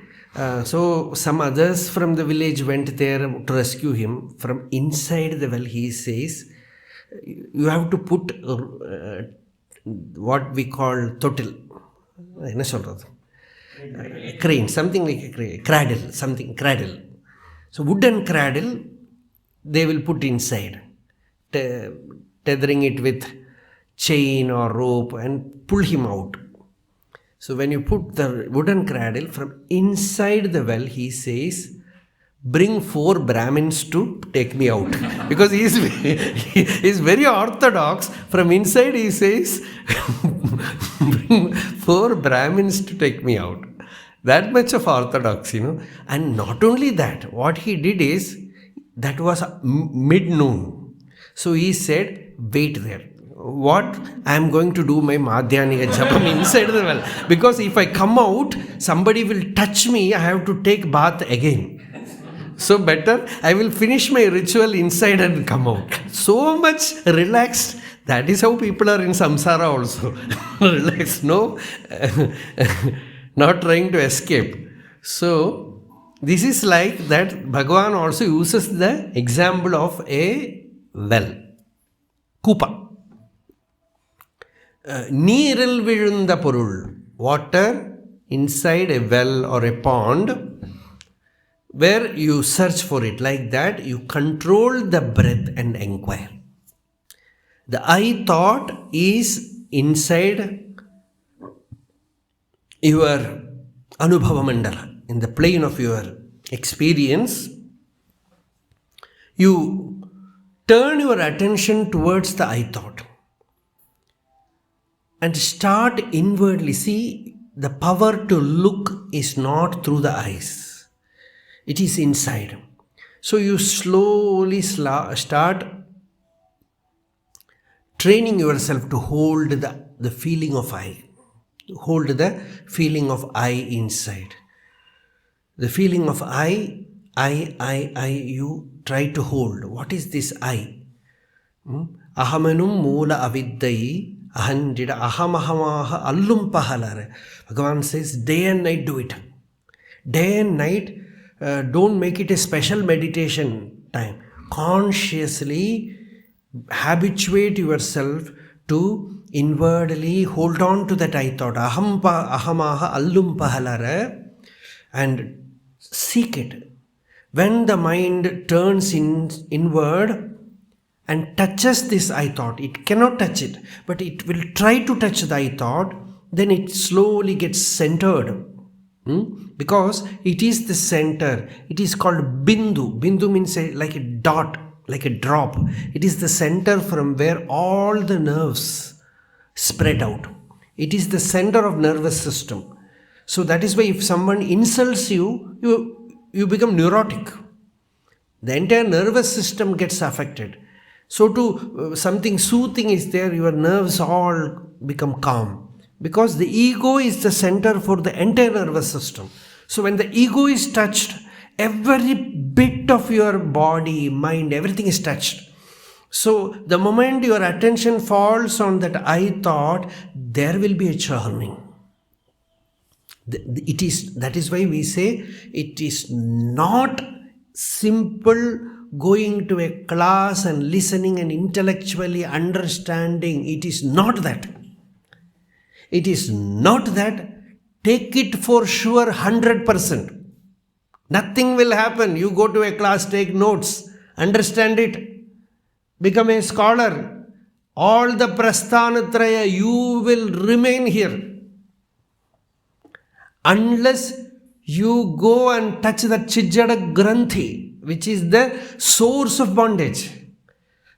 So some others from the village went there to rescue him. From inside the well, he says, you have to put what we call totil. Crane, something like a crane, cradle. So wooden cradle, they will put inside, tethering it with chain or rope and pull him out. So when you put the wooden cradle from inside the well, he says, bring 4 Brahmins to take me out. Because he is very orthodox. From inside he says, bring 4 Brahmins to take me out. That much of orthodox, And not only that, what he did is, that was mid-noon. So he said, wait there. What? I am going to do my madhyaniya japam inside the well. Because if I come out, somebody will touch me, I have to take bath again. So better, I will finish my ritual inside and come out. So much relaxed. That is how people are in samsara also. Relaxed, no? Not trying to escape. So, this is like that Bhagavan also uses the example of a well. Kupa. Neeril vizhunda porul, water inside a well or a pond, where you search for it. Like that, you control the breath and inquire. The I thought is inside your anubhava mandala, in the plane of your experience. You turn your attention towards the I thought. And start inwardly. See, the power to look is not through the eyes. It is inside. So you slowly start training yourself to hold the feeling of I. Hold the feeling of I inside. The feeling of I, you try to hold. What is this I? Ahamanum moola avidai. Ahamahamaha allum pahalare. Bhagavan says, day and night do it. Day and night, don't make it a special meditation time. Consciously habituate yourself to inwardly hold on to that I thought. Ahamaha allum pahalare, and seek it. When the mind turns inward, and touches this I thought, it cannot touch it, but it will try to touch the I thought, then it slowly gets centered. Because it is the center. It is called bindu. Bindu means like a dot, like a drop. It is the center from where all the nerves spread out. It is the center of nervous system. So that is why if someone insults you, you become neurotic. The entire nervous system gets affected. So something soothing is there, your nerves all become calm. Because the ego is the center for the entire nervous system. So when the ego is touched, every bit of your body, mind, everything is touched. So the moment your attention falls on that I thought, there will be a churning. That is why we say it is not simple going to a class and listening and intellectually understanding. It is not that. It is not that. Take it for sure 100%. Nothing will happen. You go to a class, take notes, understand it, become a scholar. All the prasthanatraya, you will remain here. Unless you go and touch the chijjada granthi, which is the source of bondage,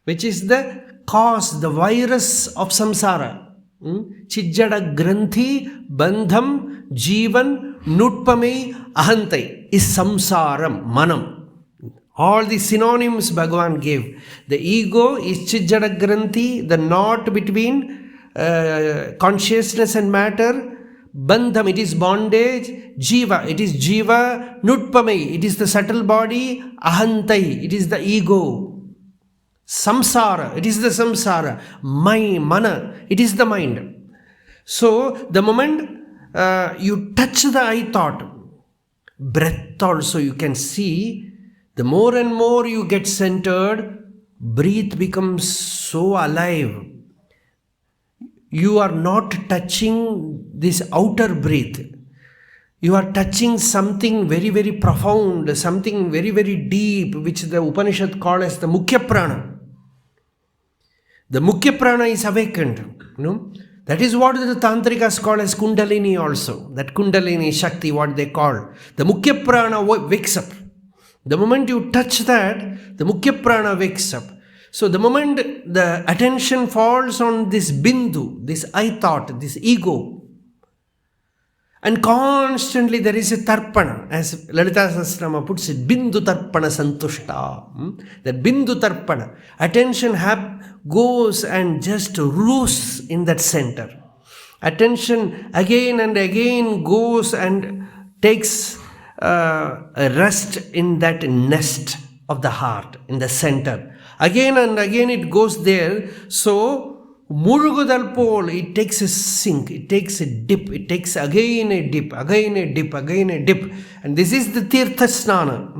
which is the cause, the virus of samsara. Chijjada granthi, bandham, jivan, nutpamei, ahandai is samsaram, manam. All the synonyms Bhagavan gave. The ego is chijjada granthi, the knot between consciousness and matter. Bandham, it is bondage. Jiva, it is jiva. Nutpamei, it is the subtle body. Ahandai, it is the ego. Samsara, it is the samsara. Mana, it is the mind. So the moment you touch the I thought, breath also you can see, the more and more you get centered, breath becomes so alive. You are not touching this outer breath. You are touching something very, very profound, something very, very deep, which the Upanishad call as the Mukhya Prana. The Mukhya Prana is awakened. That is what the Tantrikas call as Kundalini also. That Kundalini Shakti, what they call. The Mukhya Prana wakes up. The moment you touch that, the Mukhya Prana wakes up. So the moment the attention falls on this bindu, this I thought, this ego, and constantly there is a tarpana, as Lalita Sahasranama puts it, bindu tarpana santushta. That bindu tarpana, attention goes and just roosts in that center. Attention again and again goes and takes a rest in that nest of the heart, in the center. Again and again it goes there. So, Murugudal pole, it takes a sink, it takes a dip, it takes again a dip, again a dip, again a dip. And this is the Tirtha Snana.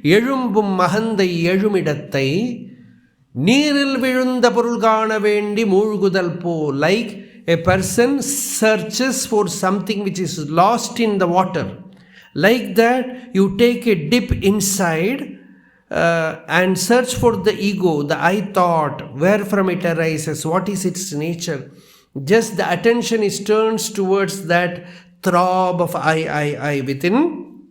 Yāvum mahandaiyiṇ Neeril virunda purulgana vendi Murugudal pole. Like a person searches for something which is lost in the water. Like that, you take a dip inside and search for the ego, the I thought, where from it arises, what is its nature. Just the attention is turned towards that throb of I within.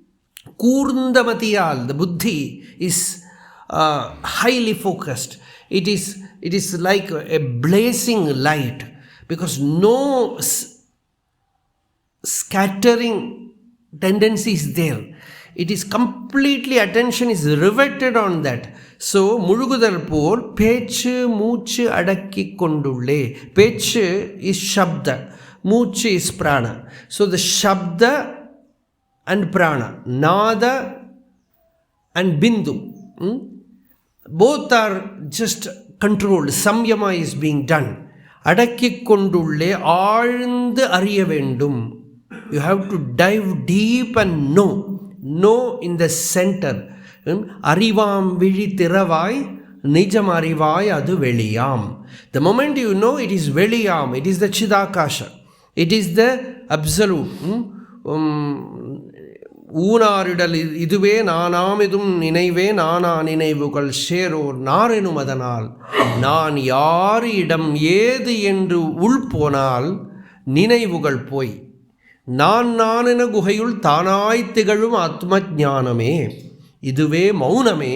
Kurndamatiyal, the buddhi is highly focused. It is like a blazing light, because no scattering tendency is there. It is completely, attention is riveted on that. So, Murugudal pole, pechu, moochu, adakki kondulle. Pechu is shabda, moochu is prana. So, the shabda and prana, nāḍa and bindu, both are just controlled. Samyama is being done. Adakki kondulle, āழ்ந்து அறிய வேண்டும். You have to dive deep and know in the center. Arivam vili tiravai, nijam arivai adu veliyam. The moment you know, it is veliyam, it is the Chidakasha, it is the absolute. ஊனாரிடல் இதுவே நானாமிதும் நினைவே நானா நினைவுகள் சேரோர் நாரெனும் அதனால் நான் யாரிடம் ஏது என்று உள்போனால் நினைவுகள் போய் நானென குகையுள் தானாய் திகழும் ஆத்ம ஞானமே, இதுவே மௌனமே,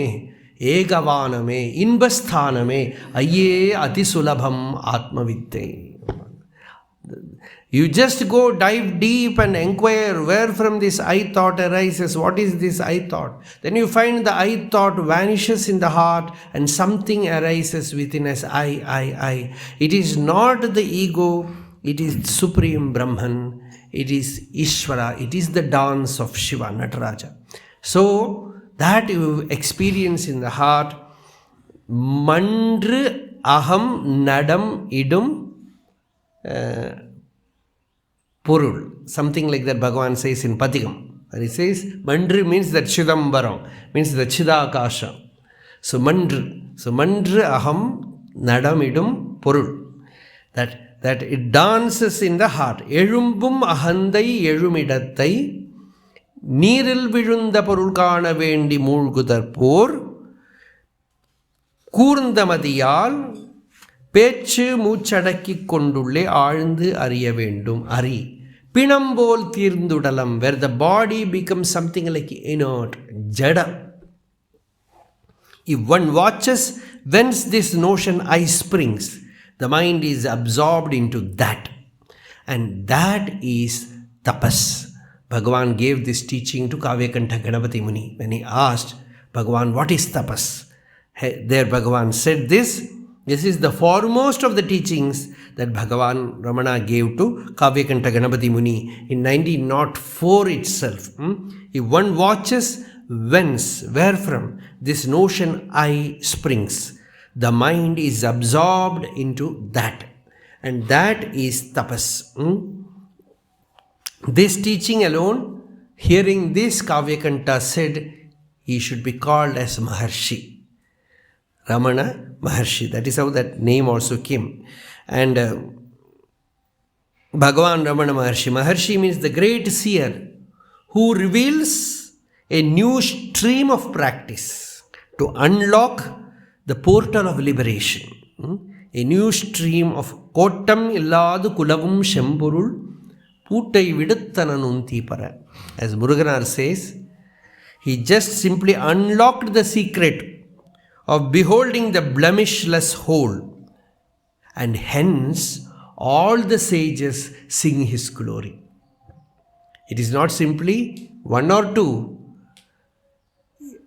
ஏகவானமே, இன்பஸ்தானமே, ஐயே அதிசுலபம் ஆத்மவித்தை. You just go dive deep and inquire where from this I thought arises, what is this I thought. Then you find the I thought vanishes in the heart and something arises within us, I. It is not the ego, it is Supreme Brahman, it is Ishvara, it is the dance of Shiva, Nataraja. So, that you experience in the heart, Mandru aham nadam idum purul. Something like that Bhagavan says in Patikam. And he says, Mandru means that Chidambaram, means the Chidakasha. So Mandru aham nadam idum purul. That it dances in the heart. Elumbum ahandai-ē நீரில் விழுந்த பொருள் காண வேண்டி மூழ்குதற்போர் கூர்ந்தமதியால் பேச்சு மூச்சடக்கிக் கொண்டுள்ளே ஆழ்ந்து அறிய வேண்டும். அறி பிணம்போல் தீர்ந்துடலம், where the body becomes something like inert, jada. If one watches whence this notion I springs, the mind is absorbed into that, and that is tapas. Bhagavan gave this teaching to Kavyakantha Ganapati Muni when he asked Bhagavan, what is tapas? There Bhagavan said this is the foremost of the teachings that Bhagavan Ramana gave to Kavyakantha Ganapati Muni in 1904 itself. If one watches whence, wherefrom this notion I springs, the mind is absorbed into that, and that is tapas. This teaching alone, hearing this, Kavyakantha said he should be called as Maharshi. Ramana Maharshi. That is how that name also came. And Bhagavan Ramana Maharshi. Maharshi means the great seer who reveals a new stream of practice to unlock the portal of liberation. A new stream of Kottam Ulladu Kulavum Shempurul Puttai Viduttananun Thīpara. As Muruganar says, he just simply unlocked the secret of beholding the blemishless whole, and hence all the sages sing his glory. It is not simply one or two.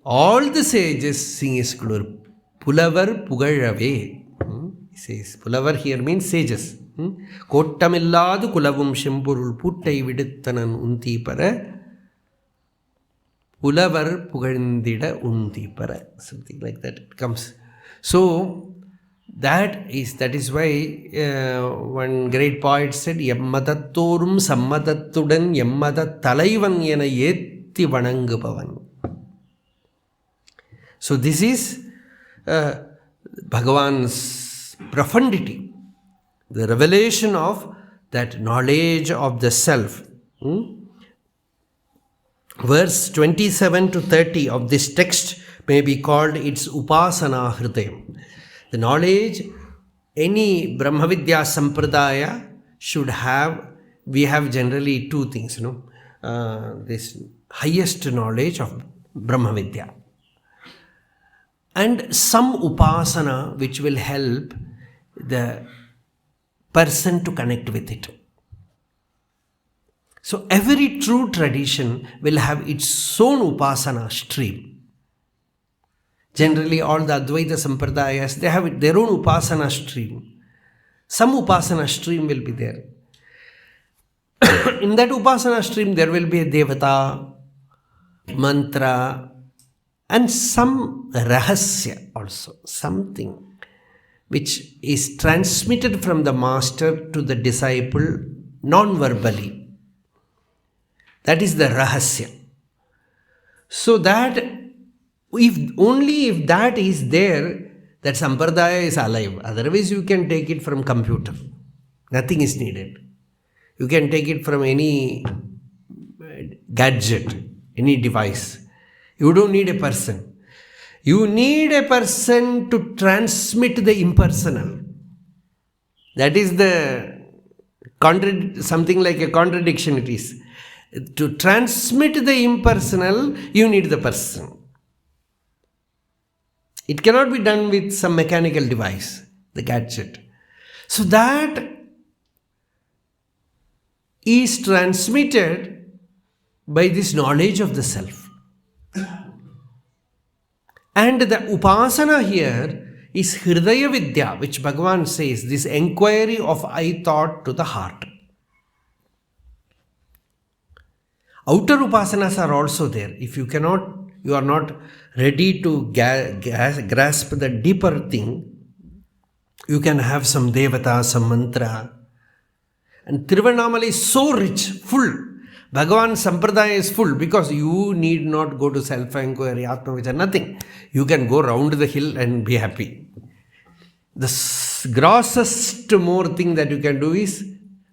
All the sages sing his glory. Pulavar Pugalave. He says, Pulavar here means sages. Kottamilladu kulavum shempurul puttai viduthanan untipara Pulavar Pugalindida untipara. Something like that it comes. So that is why one great poet said, Yammadattorum sammadattudan yammadat talaivan ena yetti vanangupavan. So this is Bhagavan's profundity, the revelation of that knowledge of the self. Verse 27 to 30 of this text may be called its upasana hridayam. The knowledge any Brahmavidya sampradaya should have, we have generally two things, this highest knowledge of Brahmavidya, and some upasana which will help the person to connect with it. So every true tradition will have its own upasana stream. Generally all the Advaita Sampradayas, they have their own upasana stream. Some upasana stream will be there. In that upasana stream there will be a devata, mantra, and some rahasya also, something which is transmitted from the master to the disciple non-verbally. That is the rahasya. So that if that is there, that sampradaya is alive. Otherwise you can take it from computer. Nothing is needed. You can take it from any gadget, any device. You don't need a person. You need a person to transmit the impersonal. That is the something like a contradiction it is. To transmit the impersonal, you need the person. It cannot be done with some mechanical device, the gadget. So that is transmitted by this knowledge of the self. And the upasana here is Hridaya Vidya, which Bhagavan says, this enquiry of I thought to the heart. Outer upasanas are also there. If you are not ready to grasp the deeper thing, you can have some devata, some mantra. And Tiruvannamalai is so rich, full. Bhagavan Sampradaya is full because you need not go to self-inquiry, Atma-vichara, nothing. You can go round the hill and be happy. The grossest more thing that you can do is,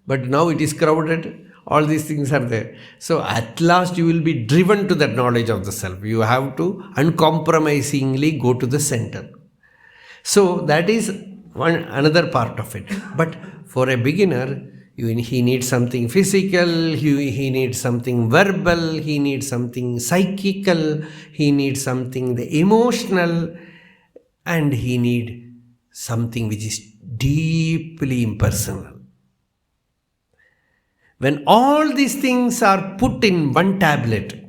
but now it is crowded, all these things are there. So at last you will be driven to that knowledge of the self. You have to uncompromisingly go to the center. So that is another part of it. But for a beginner, he needs something physical, he needs something verbal, he needs something psychical, he needs something emotional, and he needs something which is deeply impersonal. When all these things are put in one tablet,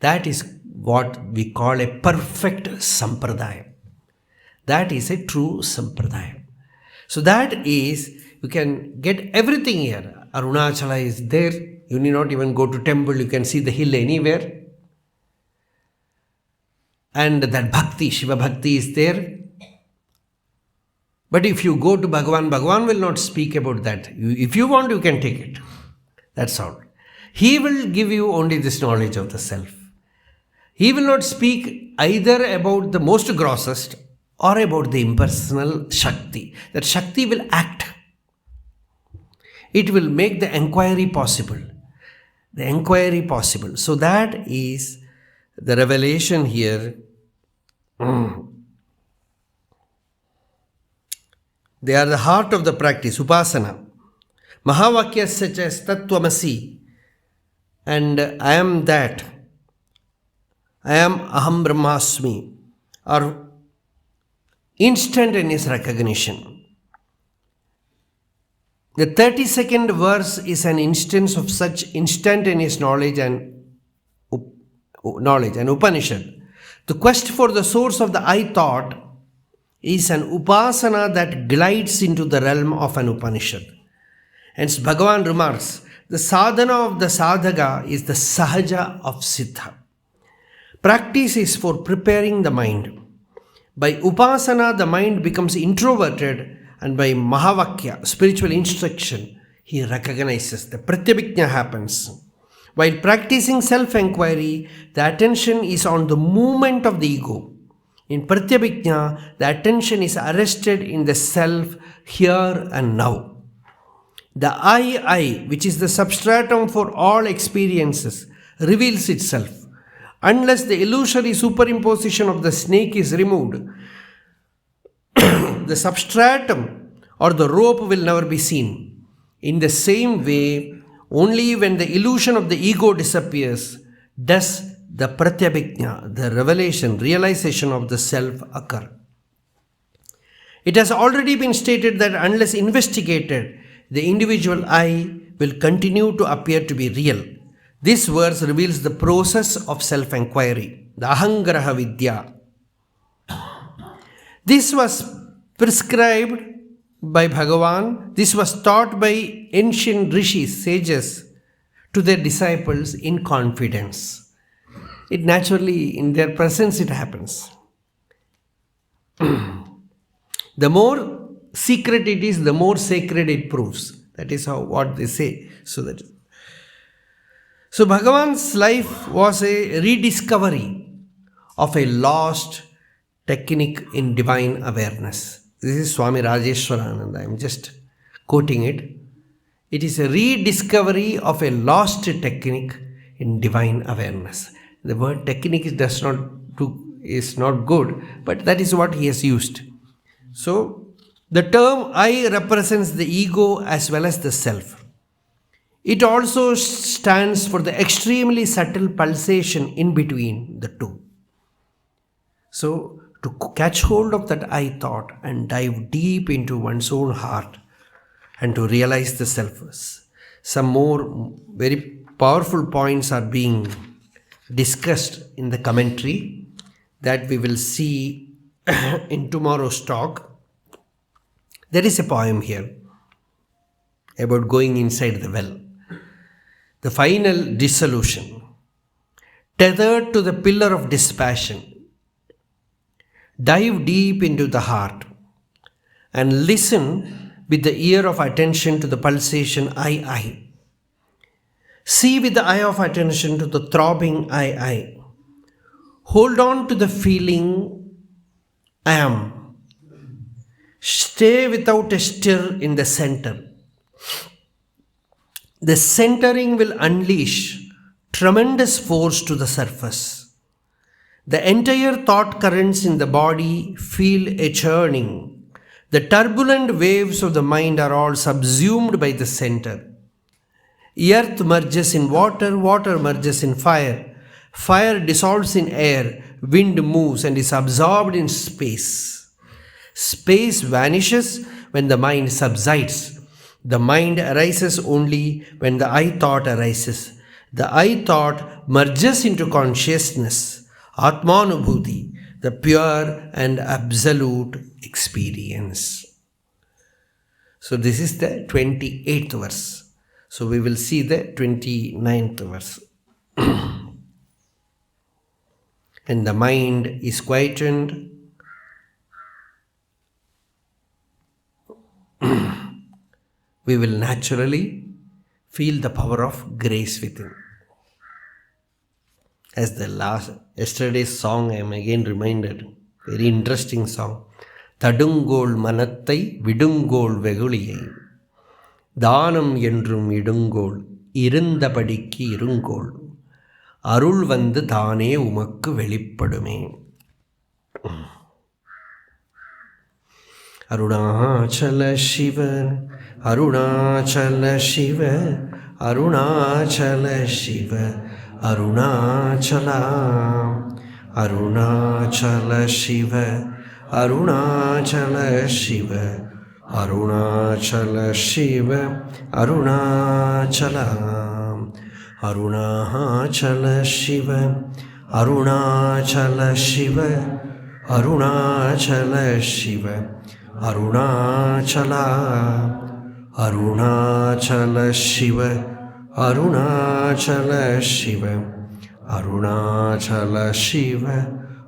that is what we call a perfect sampradaya. That is a true sampradaya. So that is, you can get everything here. Arunachala is there. You need not even go to temple. You can see the hill anywhere. And that bhakti, Shiva bhakti is there. But if you go to Bhagavan, Bhagavan will not speak about that. If you want, you can take it. That's all. He will give you only this knowledge of the self. He will not speak either about the most grossest or about the impersonal Shakti. That Shakti will act. It will make the enquiry possible. The enquiry possible. So that is the revelation here. They are the heart of the practice, upasana. Mahavakyas such as Tattvamasi and I am that, I am aham brahmasmi, are instantaneous recognition. The 32nd verse is an instance of such instantaneous knowledge and Upanishad. The quest for the source of the I thought is an upasana that glides into the realm of an Upanishad. Hence Bhagavan remarks, the sadhana of the sadhaka is the sahaja of siddha. Practice is for preparing the mind. By upasana, the mind becomes introverted, and by mahavakya, spiritual instruction, he recognizes the pratyabhijna happens. While practicing self-enquiry, the attention is on the movement of the ego. In pratyabhijna, the attention is arrested in the self here and now. The I, which is the substratum for all experiences, reveals itself. Unless the illusory superimposition of the snake is removed, the substratum or the rope will never be seen. In the same way, only when the illusion of the ego disappears does the pratyabhijna, the revelation, realization of the self occur. It has already been stated that unless investigated, the individual I will continue to appear to be real. This verse reveals the process of self-enquiry, the ahangraha vidya. This was prescribed by Bhagavan. This was taught by ancient rishis, sages, to their disciples in confidence. It naturally, in their presence, it happens. The more secret it is, the more sacred it proves. That is what they say. So Bhagavan's life was a rediscovery of a lost technique in divine awareness. This is Swami Rajeshwarananda. I am just quoting it. It is a rediscovery of a lost technique in divine awareness. The word technique is not good, but that is what he has used. So the term I represents the ego as well as the self. It also stands for the extremely subtle pulsation in between the two. So, to catch hold of that I thought and dive deep into one's own heart and to realize the self. Some more very powerful points are being discussed in the commentary that we will see in tomorrow's talk, there is a poem here about going inside the well. The final dissolution. Tethered to the pillar of dispassion, dive deep into the heart and listen with the ear of attention to the pulsation I. See with the eye of attention to the throbbing I. Hold on to the feeling I am. Stay without a stir in the center. The centering will unleash tremendous force to the surface. The entire thought currents in the body feel a churning. The turbulent waves of the mind are all subsumed by the center. Earth merges in water, water merges in fire. Fire dissolves in air, wind moves and is absorbed in space. Space vanishes when the mind subsides. The mind arises only when the I thought arises. The I thought merges into consciousness, Atmanubhuti, the pure and absolute experience. So this is the 28th verse. So we will see the 29th verse. And the mind is quietened. We will naturally feel the power of grace within. As the yesterday's song, I am again reminded, very interesting song. Tadungol manattai vidungol veguliyai. thāṇam-ண idungol irundhapadikki irungol. Arul vandu thāne umakku velippadume. Arunachala Shiva, Arunachala Shiva, Arunachala Shiva, Arunachala, Arunachala Shiva, Arunachala Shiva, Arunachala Shiva, Arunachala, Arunachala Shiva, Arunachala Shiva, Arunachala Shiva, Arunachala, Arunachala Shiva, Arunachala Shiva, Arunachala Shiva,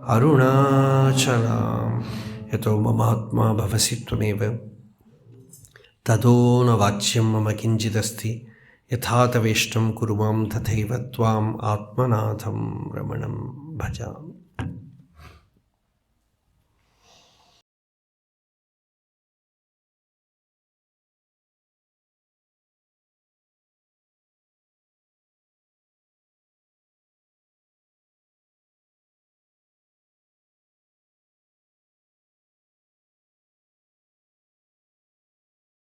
Arunachala. Yato mamatma bhavasittvameva tado na vachyam mama kinchidasti yathataveshtam kurumam tathaiva tvam atmanātham ramanam bhajam.